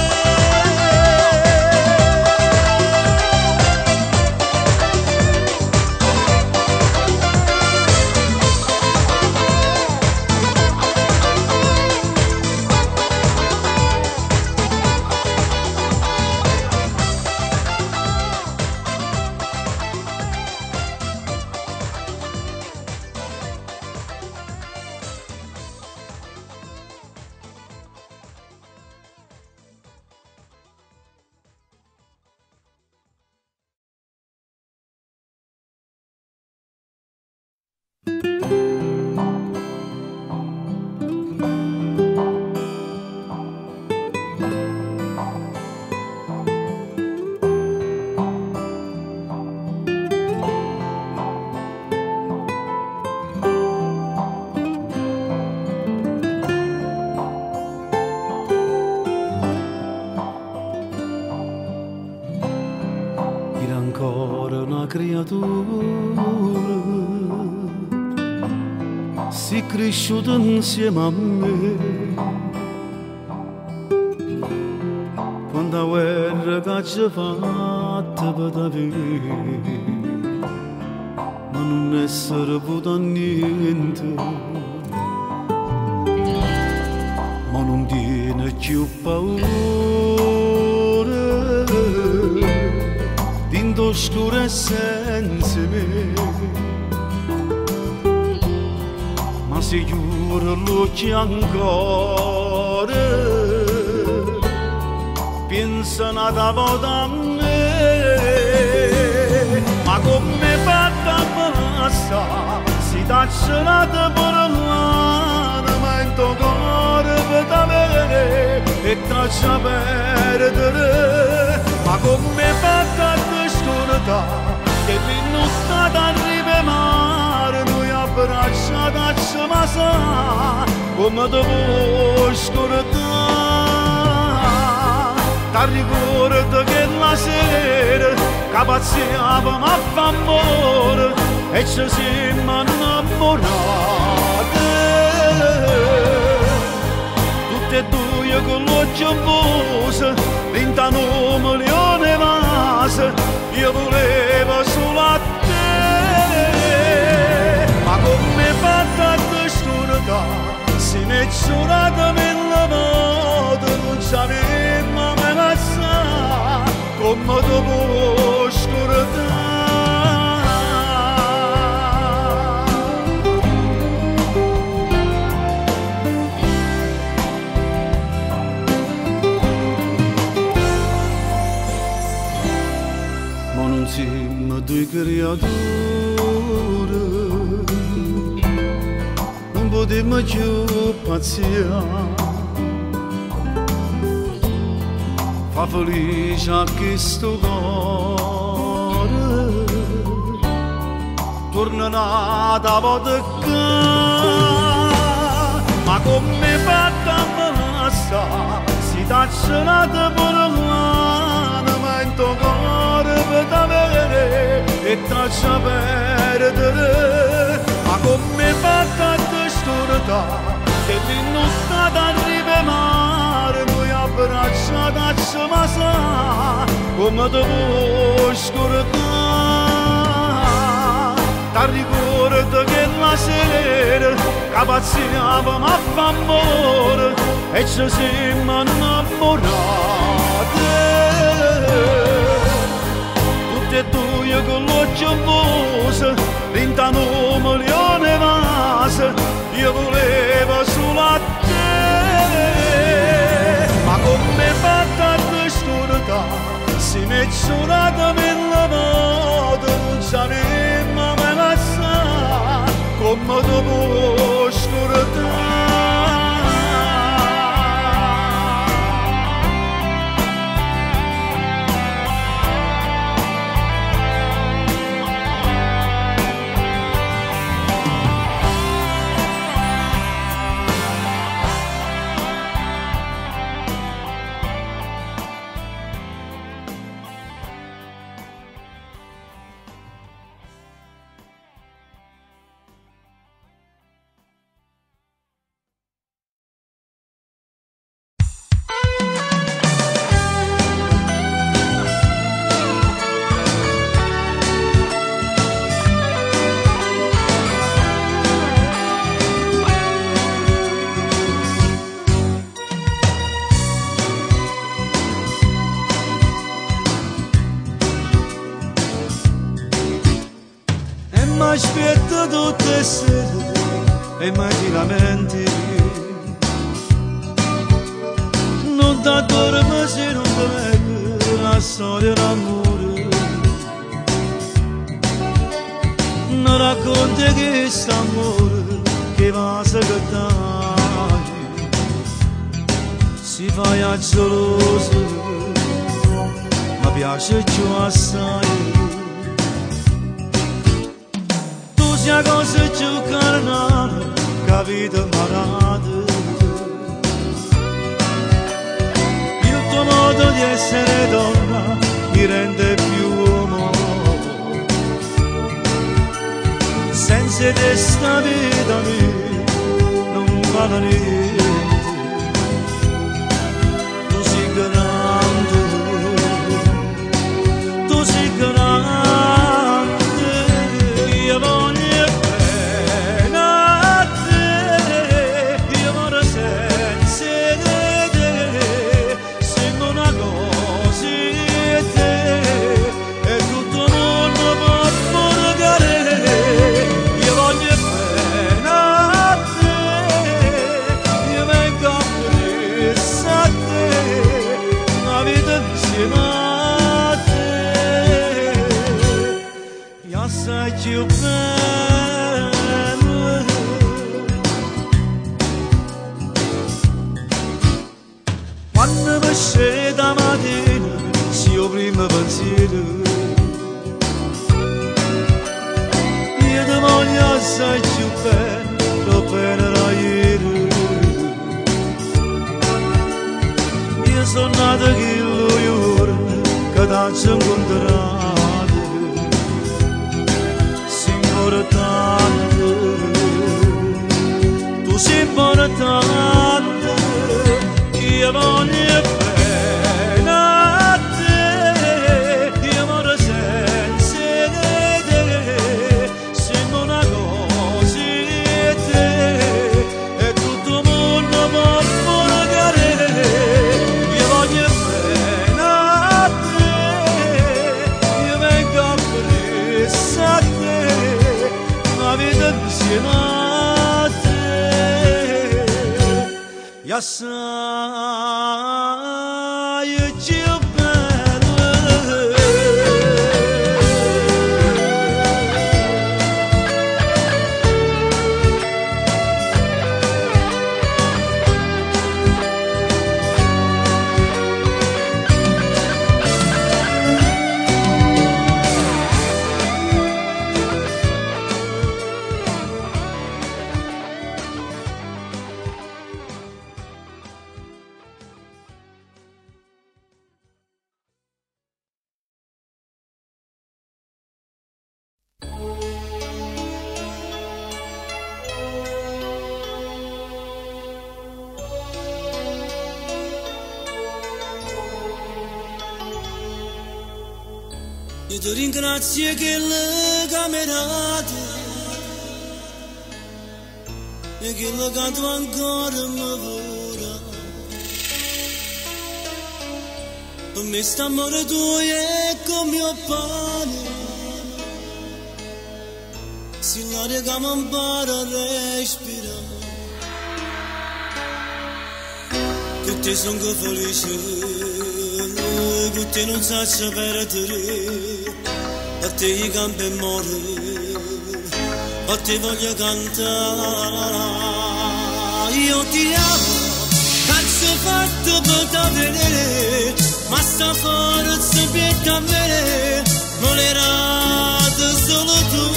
Si cresciuto insieme a me quando la guerra che ci ha fatto per davvero, ma non essere potuto niente, ma non tiene più paura dentro oscura senza me. Si giuro luce ancora, pensa nata volta a me, ma come fatta passa, si taccerata per l'anima in tuo cuore per t'avere e traccia perdere, ma come fatta a scordare, che l'innottata arriva mare, noi abbracciata ma sa come te vuoi scordare. Ti ricordo che la sera che pazziavamo a fa amore e ci siamo innamorate, tutte e due con l'occhio fuso, 29 milioni vase, io volevo solo a te, ma come fatta se ne giurata mille volte non sapevamo mai passare come te puoi scordare. creature non potremmo più paziare, fa felice a questo cuore, tornerà da vodka, ma come fatta massa, si taccerà da parlare, ma in tuo cuore per avere e traccia perdere, ma come fatta di storta, che l'innottata arriva mare, noi abbracciati ma sa, come te vuoi scordare, ti ricordo che la sera capazziavamo a fare amore e ci siamo innamorati, tutti e due con l'occhio ammoso, 29 milioni vase, io volevo solo a te, ma come fatta di scordare, si mezz'orata mille volte, non sapevamo mai passare, come te puoi scordare. Aspetta tutte le sere e mai ti lamenti, non ti addormi se non vedi la storia d'amore, non racconti che st'amore che va a segretario, si fa geloso, ma piace più assai. Sia cosa più carnale, capito malata, il tuo modo di essere donna mi rende più uomo, senza te sta vita mia non vale niente, tu sei grande, tu sei grande, io voglio più bella. Quando mi scende la mattina, si io primo pensiero, io ti voglio assai più bene da ieri. Io sono nato che lo giorno che ti ho incontrato, importante, tu sei importante, io voglio bene a te, io amore senza te, siamo una cosa e te, e tutto il mondo può pagare, io voglio bene a te, io vengo a presa a te, la vita insieme a te, e assai più bella. Io ti ringrazio che le camerate e che le canto ancora mi vorrà. Per me st'amore tuo è come mio pane, se l'aria che mi impara a respirare. Con te sono felice, con te non saccio perdere. A te i campi e muore, a te voglio cantare. Io ti amo, cazzo fatto per t'avere, ma sta forza pietta a me, volerate solo tu.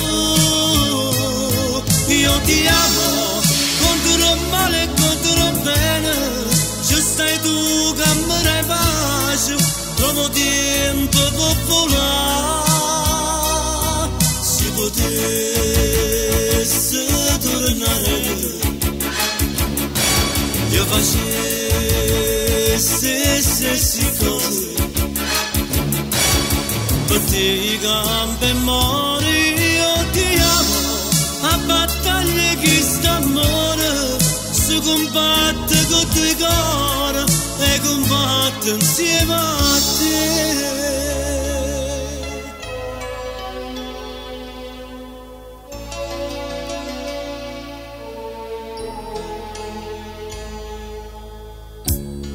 Io ti amo, contro male e contro bene, ci stai tu che mi dai pace, trovo tempo per volare. Potesse tornare, io facessi stesse cose, per te i campi e mori. Io ti amo, a battaglie chi st'amore, si combatte con tuoi cuore e combatte insieme a te.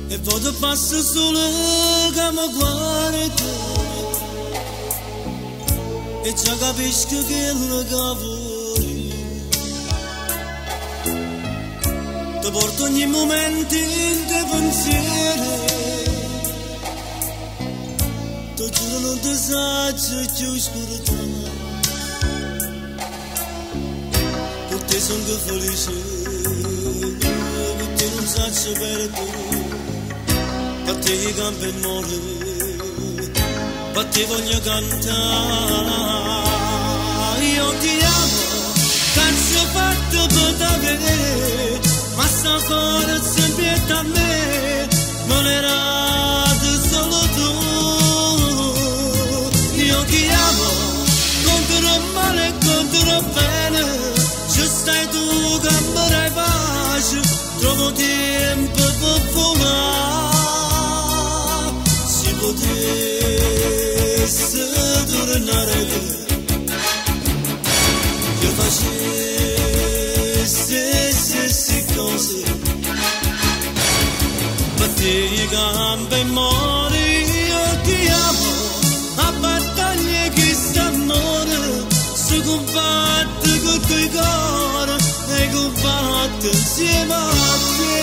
E vado passo solo che mi guarda e già capisco che lo cavoli. Ti porto ogni momento in te pensiero, ti giuro non ti saggio più scordare. Con te sono felice, con te non saggio perdere. Per te i campi e muore, per te voglio cantare. Io ti amo, cazzo fatto per t'avere, ma sta forza pietta a me, volerate solo tu. Io ti amo, contro male e contro bene, ci stai tu che mi dai pace, trovo tempo per volare. Potesse tornare, io facessi stesse cose, per te i campi e mori. Io ti amo, a battaglie chi st'amore, si combatte con tuoi cuore e combatte insieme a te.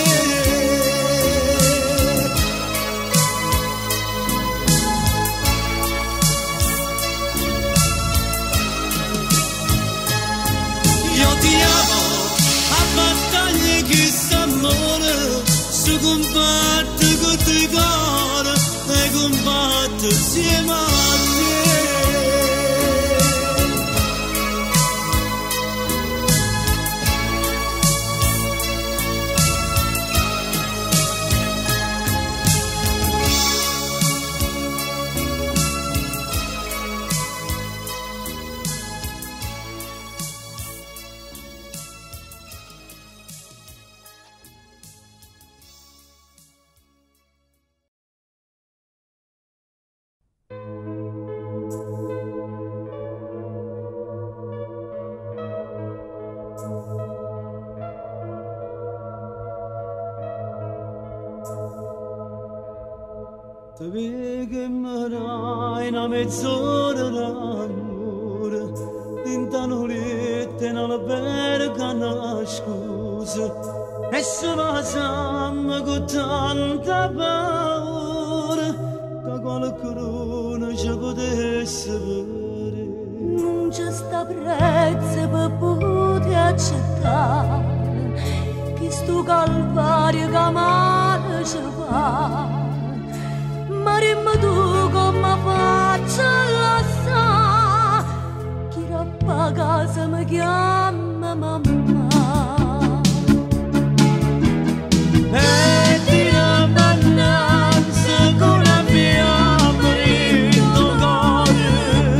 Ti amo, a battaglie chi s'amore, si combatte con tuoi cuore e combatte insieme a te. Sapevi che mi dai una mezz'ora d'amore, d'intanolette nell'alberga una scusa, e se passam con tanta paura, che qualcuno ci potesse vedere. Non c'è sta prezzo per poter accettare, che sto calvario che male ci fa. Ma dimmi tu come faccio a sa, chi rappa casa mi chiama mamma. E ti la mannanza con la mia marito cuore,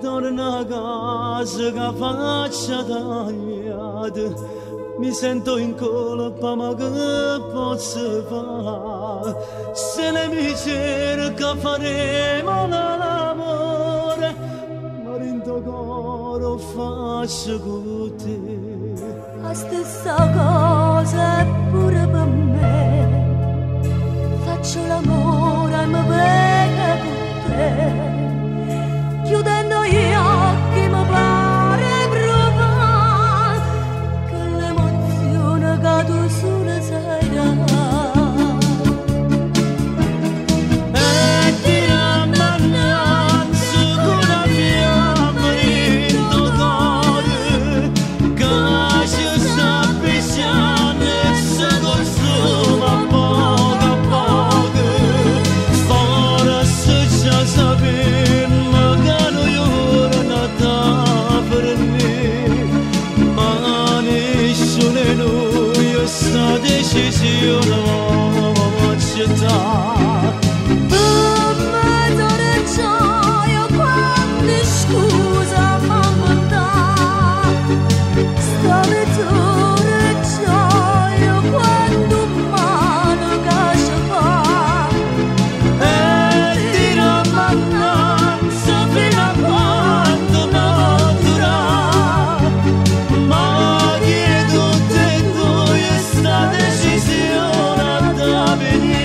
torna a casa che faccia tagliata, mi sento in colpa ma che posso fare? Se ne mi cerca faremo l'amore, ma in tuo cuore faccio con te. La stessa cosa è pure per me, faccio l'amore e mi vedo con te, chiudendo gli occhi mi pare provare che l'emozione che tu solo sai dare. E ti rammananzo con la fiamma in tuo cuore, che ci sta pisciando e si consuma poco a poco. Forse già sapemmo che noi ora nata per me, ma nessuno di noi sta decisione accettare. Per me torna gioia quando scusa mi portare, sta torna gioia quando mano che ci fa. E ti rammananza fino a quando non durrà, ma chiedo te tu sta decisione da venire.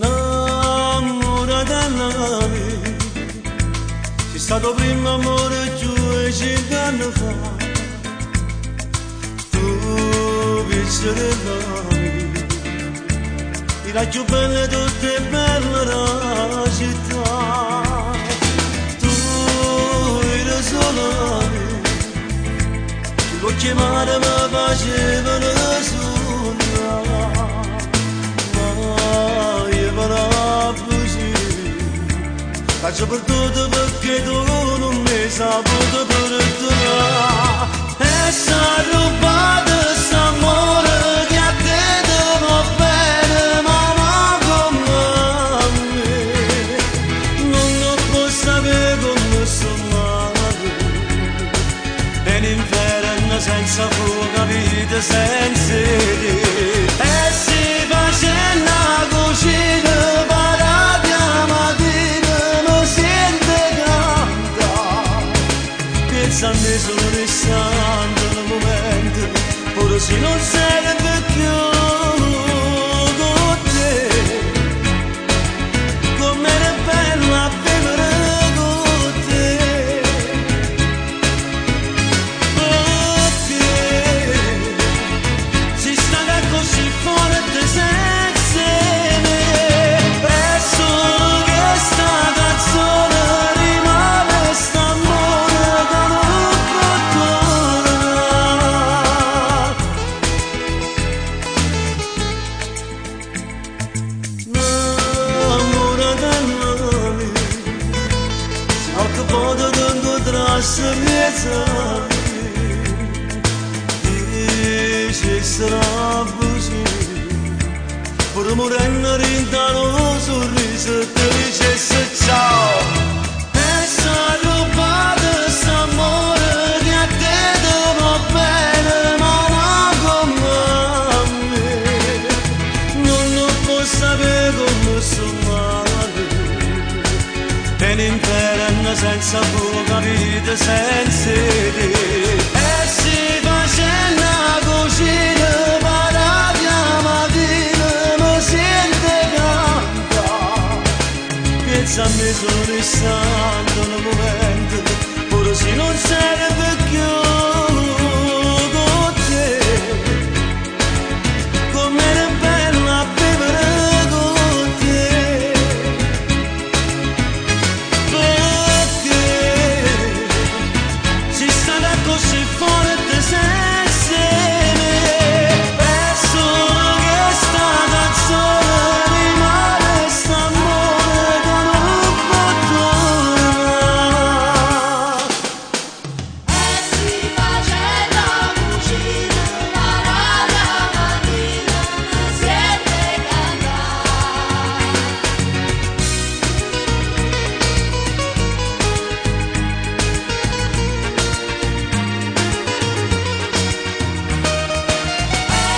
L'amore della vita c'è stato prima amore giù e 5 anni fa. Tu vice della vita, la più bella di tutte e bella la città. Tu eri solo amico, ti lo chiamare ma facevano sognare. Faccio per tutto perché tu non mi saputo perdonare. E s'ha rubato s'amore che a te ti va bene ma non come a me. Non posso sapere come sono male, è un inferno senza fuoco, vita senza te. E si facendo a cucina pensando solo restando nel momento, pure se non serve più con te. Com'era bello a vivere con te, perché si sta così forte senza me. È solo che sta canzone rimane st'amore che non può tornare. L'amore della vita, se qualche volta ti incontrassi miezza, dice sarà così, pure morendo rintano un sorriso e ti dicesse ciao. E s'ha rubato s'amore che a te ti va bene ma non come a me. Non posso sapere come sono male, è un inferno senza fuoco, vita senza te. E si facendo a cucina parliamo di mi sente cantare. Pensa a me solo restando nel momento, pure l'amore se non serve più con te, com'era bella vivere con te, perché sei stata così forte insieme, è solo che sta canzone rimane st'amore che non può tornare. Si faceva cucina, la rara mattina mi siete cantare.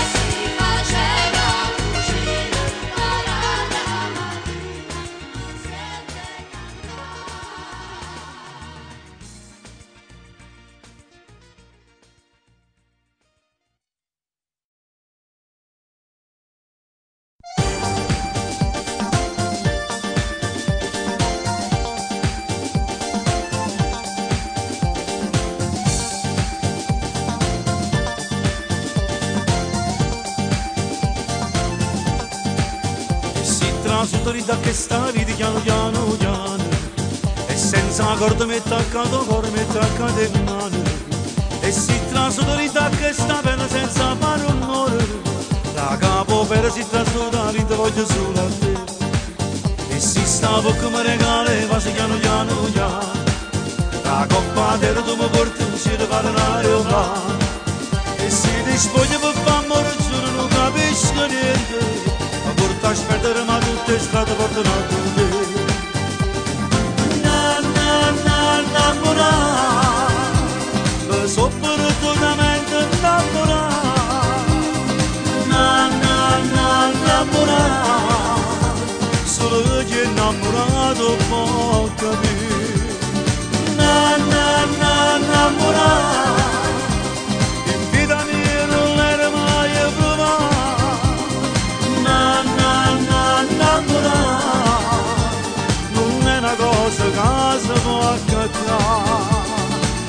Si faceva cucina, la rara mattina mi siete E si trasudita che sta vita piano piano piano, e senza accordo mi attaccato cuore, mi attaccato in mano, e si trasudita che sta bene senza fare un rumore, la capo per si trasuda l'inte voglio solo a te, e si sta bocca mi regala si piano piano piano, la coppa terra tu mi porti in cielo per un aeroplano, e si ti spoglia per fare amore giuro non capisco niente, ma porta a sperdere ma tutte strade portano a te. Na na na innamorare, mi so perdutamente innamorare, na na na innamorare, solo chi è innamorato può capire, na na na innamorare. In vita mia non l'era mai provato, na na na innamorare, non è una cosa che si può accattare,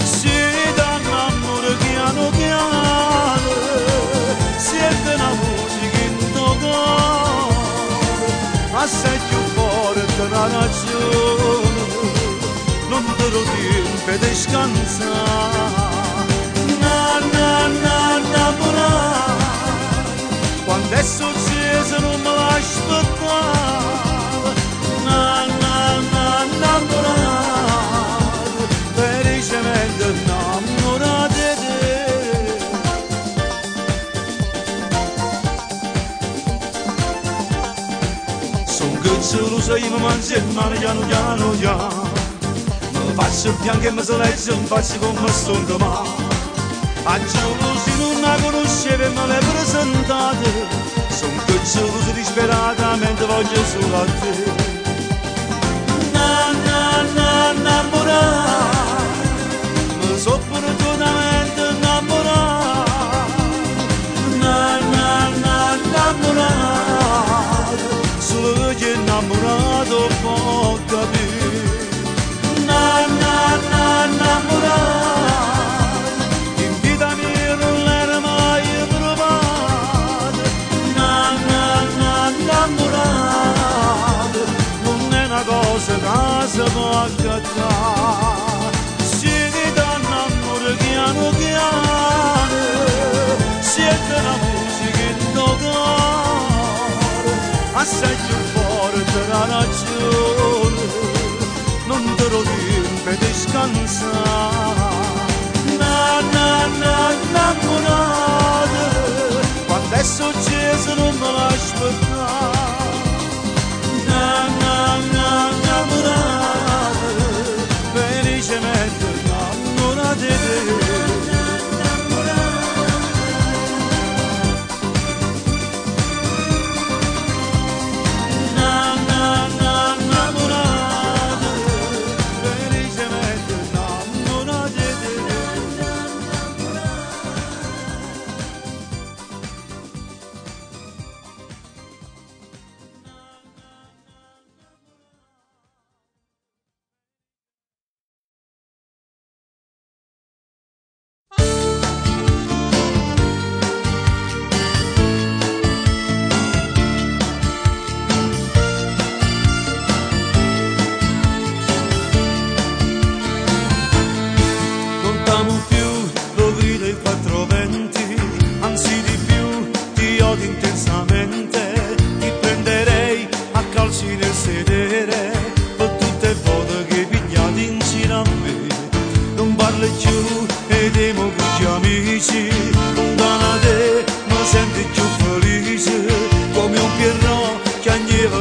si dà l'amore piano piano, siete una musica in tuo cuore, assai più forte la ragione, non te lo dimpe di scansare. Na na na innamorare, quando è successo non me l'aspettavo, na na na innamorare, felicemente innamorata di te. Son che gelosa io mi mangio in mano piano piano piano, mi faccio bianco e mi slegge, mi faccio come sono domani. A gelosi non la conoscevo e me l'hai presentata, son che geloso disperatamente voglio solo a te. Na na na innamorare, mi so perdutamente innamorare, na na na innamorare, solo chi è innamorato può capire, na na na innamorare, in vita mia non l'era mai provato, na na na innamorare, non è una cosa che si può accattare, si dà l'amore piano piano, siete una musica in tuo cuore, assai più forte la ragione, non te lo dimpe di scansare. Na na na innamorata, quando è successo non me l'aspettavo, na na na innamorata, felicemente innamorata di te. Na na na innamorata, felicemente innamorata di te.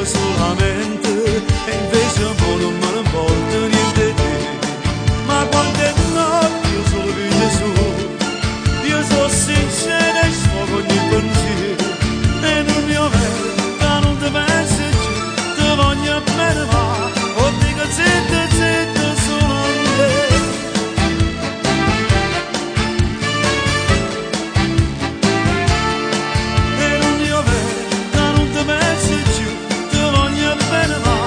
solamente e invece mo non me ne importa niente di te. Ma quante notti io solo per Gesù, io sono sincero e sfogo ogni pensiero, e non mi avere che non ti pensi più, ti voglio bene ma o dico zitto zitto solo a me. E non mi avere che non ti pensi più, ti voglio bene ma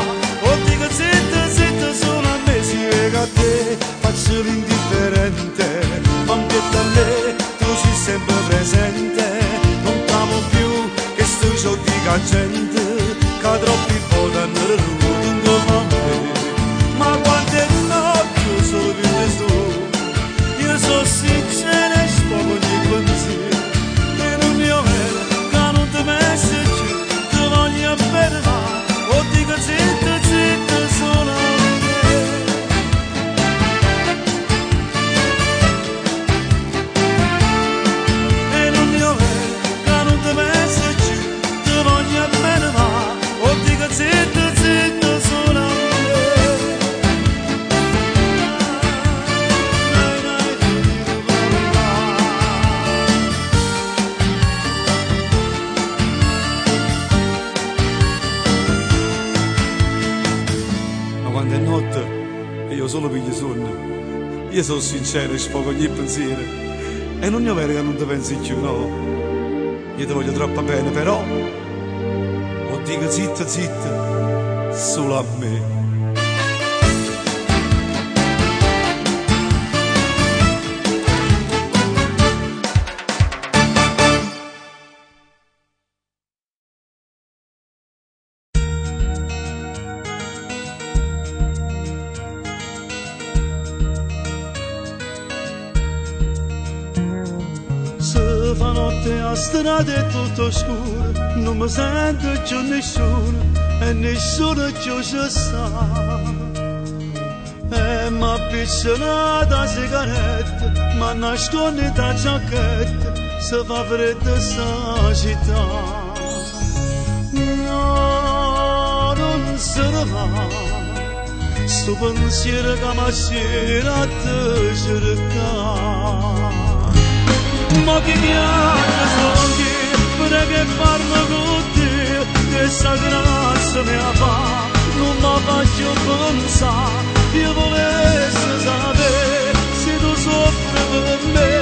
o dico zitto zitto solo a me. Si vede a te faccio l'indifferente, ma anche da me tu sei sempre presente, non t'amo più che sto giochi che gente, che troppi volte hanno rubato intorno a me. Ma quante notti io solo per Gesù, io sono sincero e sfogo ogni pensiero, e non mi avere che non ti pensi più, ti voglio bene ma o dico zitto zitto solo a me. E non mi avere che non ti pensi più, ti voglio bene ma o dico zitto zitto solo a me. Ma quando è notte e io solo piglio sonno, io sono sincero e sfogo ogni pensiero, e non è vero che non ti pensi più, no, io ti voglio troppo bene, però o dico zitto zitto solo a me. Se fa notte a strada è tutto scuro, non mi sento più nessuno e nessuno più ci sta. E mi appiccionata a sigaretta, ma nasconde da giacchetta, se fa freddo sta città. No, non se ne va, sto pensiero che mi c'era a te cercare. Ma che piace sono che perché farmi con te, che sta grazia mi fa, non mi faccio pensare. Io volessi sapere se tu soffri per me,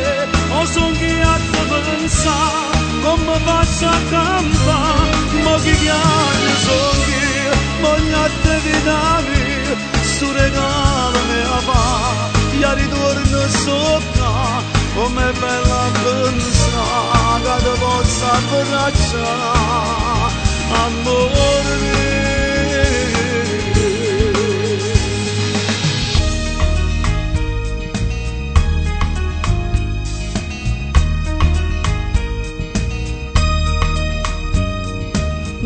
o son che a te pensare, come faccio a campare. Ma che piace sono che voglio a te vita mia, sto regalo mi fa, io ritorno sopra. Com'è bella pensare che ti possa abbracciare, amore mio.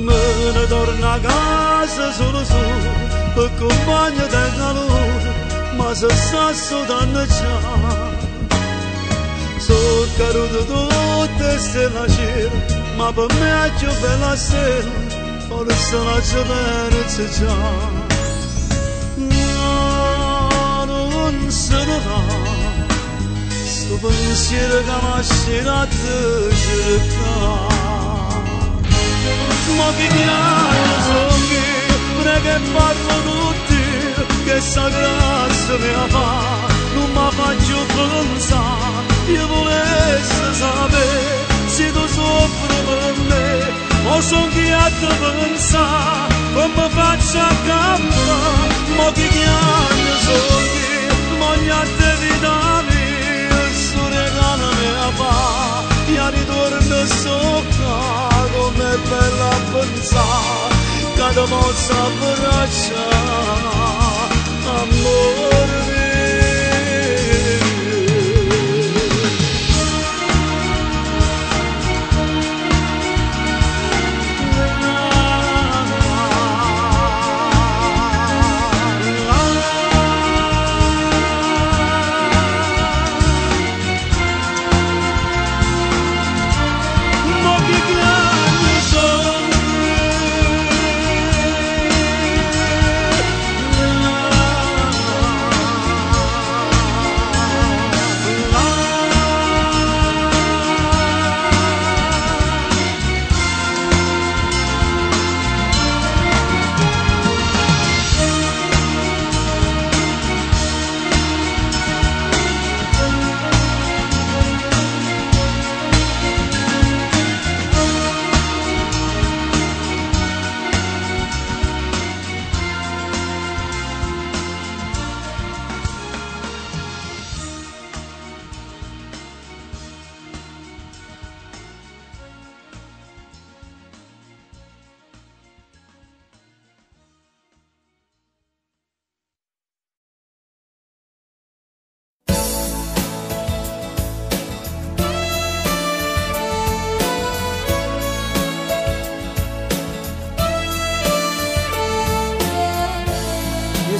Me ne torno a casa solo per compagno del calore, ma se sta soltanto già. Sono caduto tutte stelle cielo, ma per me è più bella stella, forse la ci perso già. No, non se ne va, sto pensiero che mi scena a te cercare. Ma che piace sono che, perché parlo tutti, che sta grazia mi fa, non mi faccio pensare. Io volessi sapere se tu soffri per me, o son che a te pensare, come faccio a campare. Ma che chiami sono che voglio a te vita mia, sto regalo mi fa, io ritorno sopra. Com'è bella pensare che ti possa abbracciare, amore mio.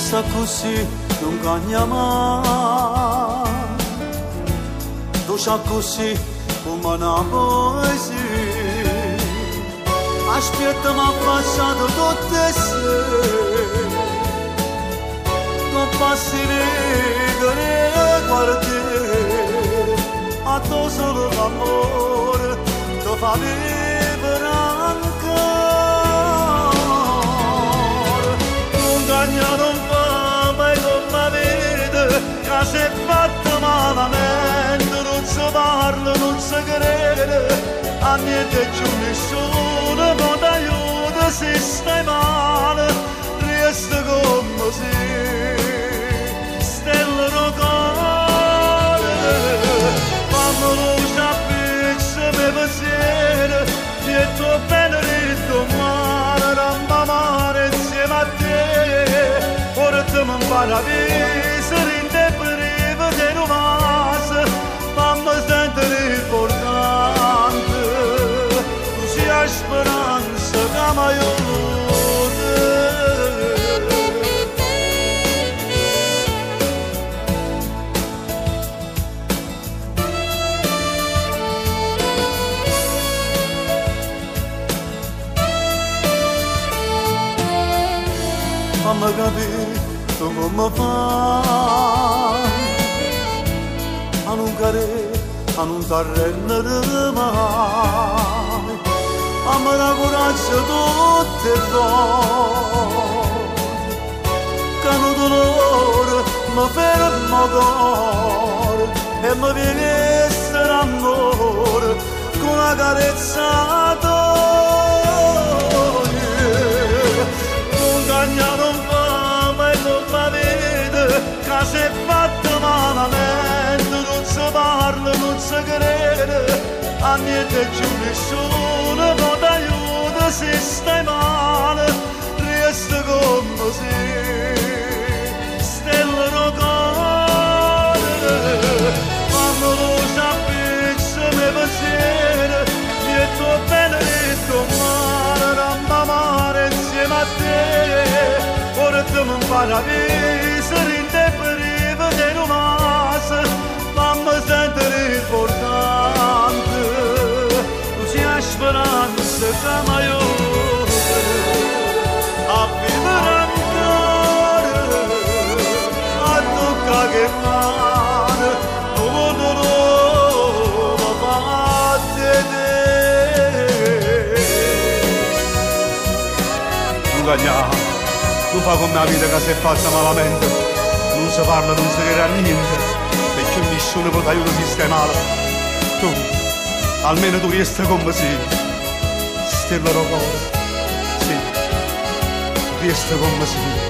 sta così non cagna mai, dolce così come una poesia. Aspetta mi ha passato tutte sere, non passi rigore quartiere, a tu solo l'amore ti fa vivere ancora. Non cagna non fa mai come vede, che si è fatta malamente, non si parla, non si crede, a niente più nessuno può aiuta se stai male, resta come se stelle rocole, fanno luce a pizza per pensiero, e tuo bene ritto mare, ramma mare insieme a te, ora ti mi fai la vita, rinde priva di romance, mamma sentire importante, tu sia speranza che mi aiuta. Fammi capire come fai a non cadere, a non t'arrendere mai, fammi la corazza tutte e volte, che un dolore mi ferma il cuore e mi viene a essere amore con una carezza non fa mai come vede, che si è fatta malamente, non si parla, non si crede, a niente più nessuno può aiuta se stai male, resta come se stelle rocole, fanno luce a pizza nei pensieri, e tuo benedetto mare, ramma mare insieme a te, ora ti mi fai la vita, rinde priva di romance, fammi sentire importante, tu sia speranza che mi aiuta a vivere ancora, a toccare che mano, come dolore mi fa te. Non fa come la vita che si è fatta malamente, non si parla, non si crede a niente, perché nessuno può aiutare a sistemare. Tu, almeno tu resti come sei, stella rocola, sì, resti come sei.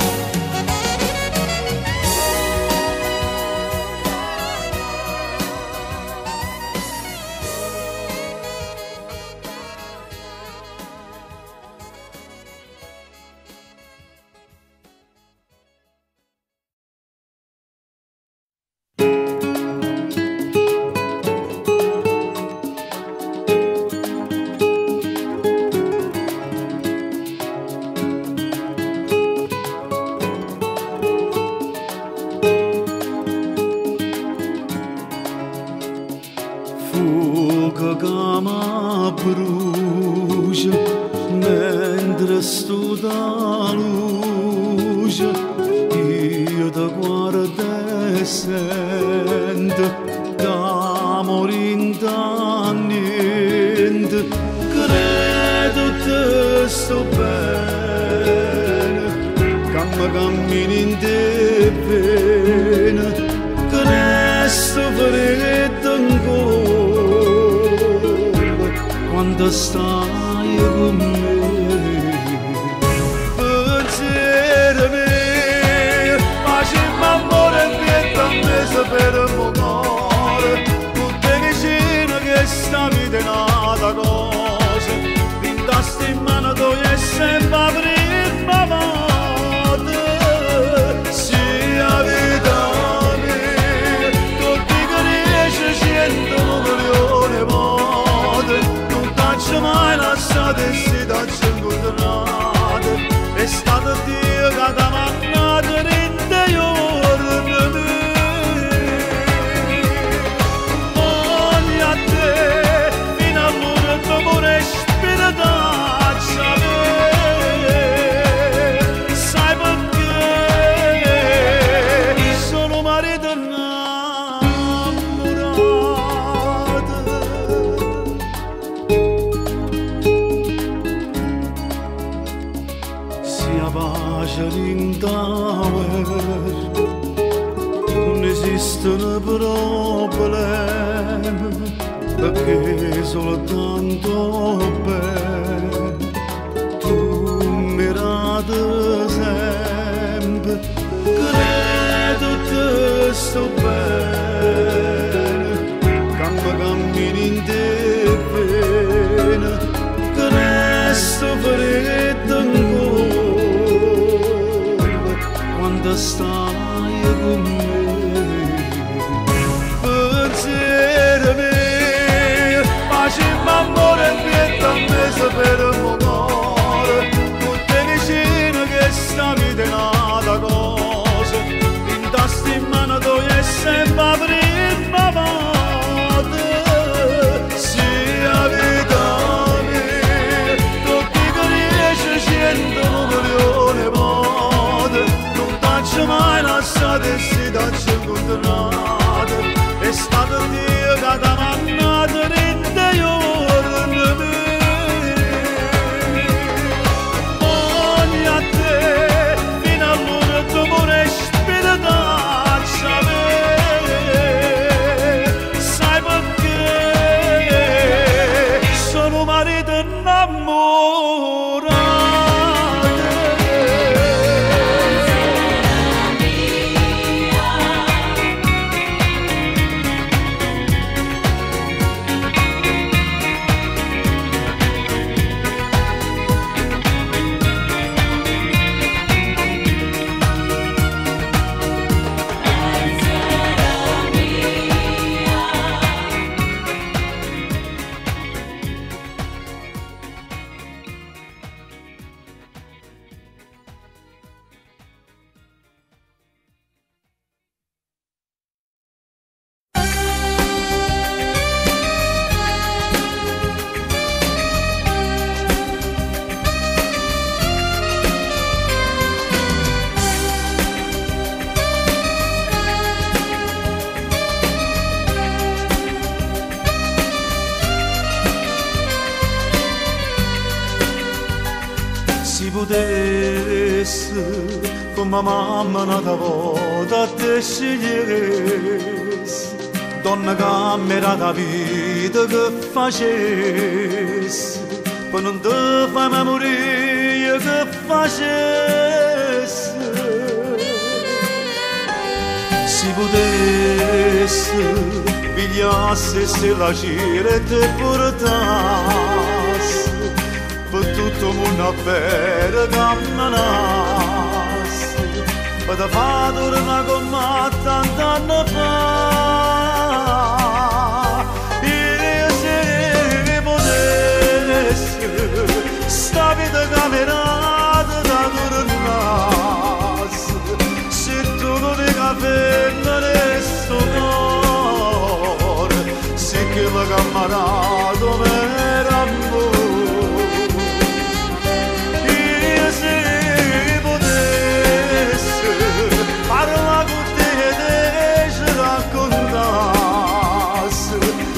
Mentre sto da luce io ti guardo e sento d'amore in niente, credo te sto bene, che mi cammini in te bene, che resto freddo ancora quando stai con me. Per un amore, tutte vicino che sta vita è nata cosa, vindasti in mano tu e sempre prima volta, sia vita mia, tutti che riesce 100 milioni di volte, non t'accio mai lasciato e si in tower, non esistono problemi, perché soltanto bene, tu mi radi sempre, credo te sto bene, cammini in te bene, che resto freddo ancora, quando stai con me. Pensiero mio, facciamo amore e a me sapere un amore, tutte vicine che sta vita è nata cosa, in tasti in mano tu è sempre prima volta, sia vita mia, tutti che riesce 100 milioni volte, non faccio mai lasciare e si taccia incontrata, è stato Dio che ti ha mandato in te giorni ogni a te, fino all'ora tu pure spiritaccia me, sai perché sono marito innamorato. Si potesse, come mamma nata volta te scegliesse, donna camera da vita che facesse, per non te fai mai morire che facesse. Si potesse, pigliasse se la gira e te portasse, per tutto il mondo a bere camminasse, per te fa tornare con me tanti anni fa. Io se potessi, sta vita camerata da tornasse, se tu potevi fermare sto cuore, se che la camerata m'era amore. Parla con te e ci raccontasse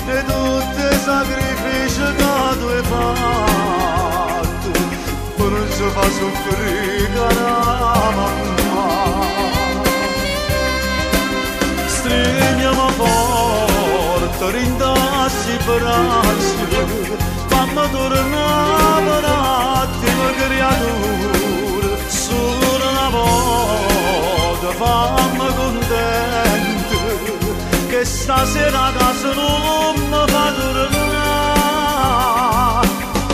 e tutti i sacrifici che tu hai fatto, ma non ci fa soffrire la mamma. Stringiamo forte, rindassi i bracci, fammi tornare per attimo creatura, solo una volta fammi contento, che stasera a casa non mi fa tornare,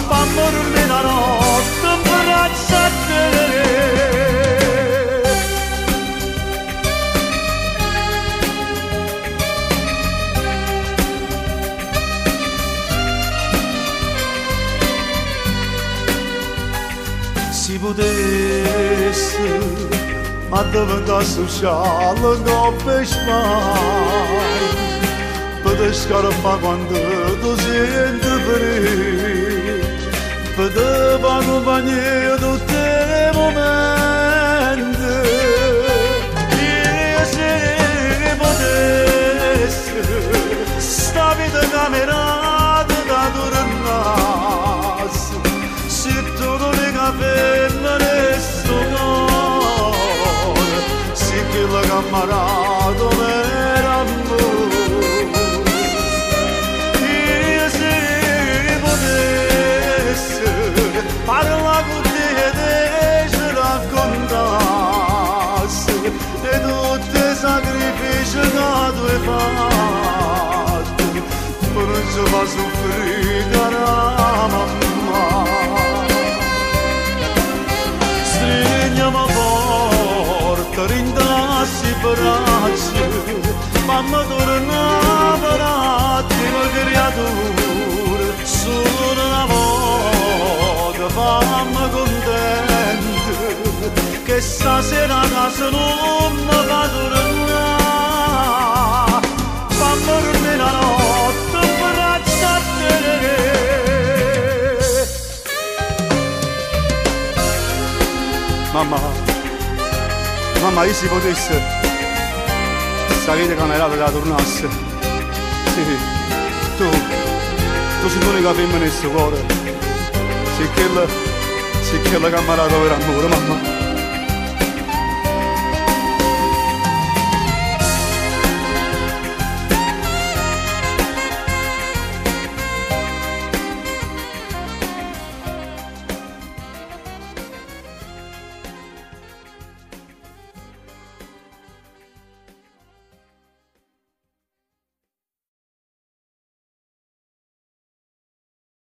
fammi dormire la notte in braccio a te. Si potesse, ma diventasse un sciallo non pesce mai, per te scarpa quando tu senti freddo, per te fa compagnia tutti i momenti. Io se potesse, sta vita camerata da tornasse, se tu non le capelli sto cammarato per amore. Io se potesse parla con te e ci raccontassi e tutti i sacrifici che tu hai fatto per non ci fa soffrire la mamma. Stringiamo forte, rintassi i bracci, mamma torna per attimo creatura, solo una volta fammi contento, che stasera a casa non mi fa tornare, fammi dormire la notte per accettare. Mamma, io si potesse, questa vita camerata che tornasse. Sì, tu sei l'unica femmina nel suo cuore. Sei quella camerata per amore, mamma.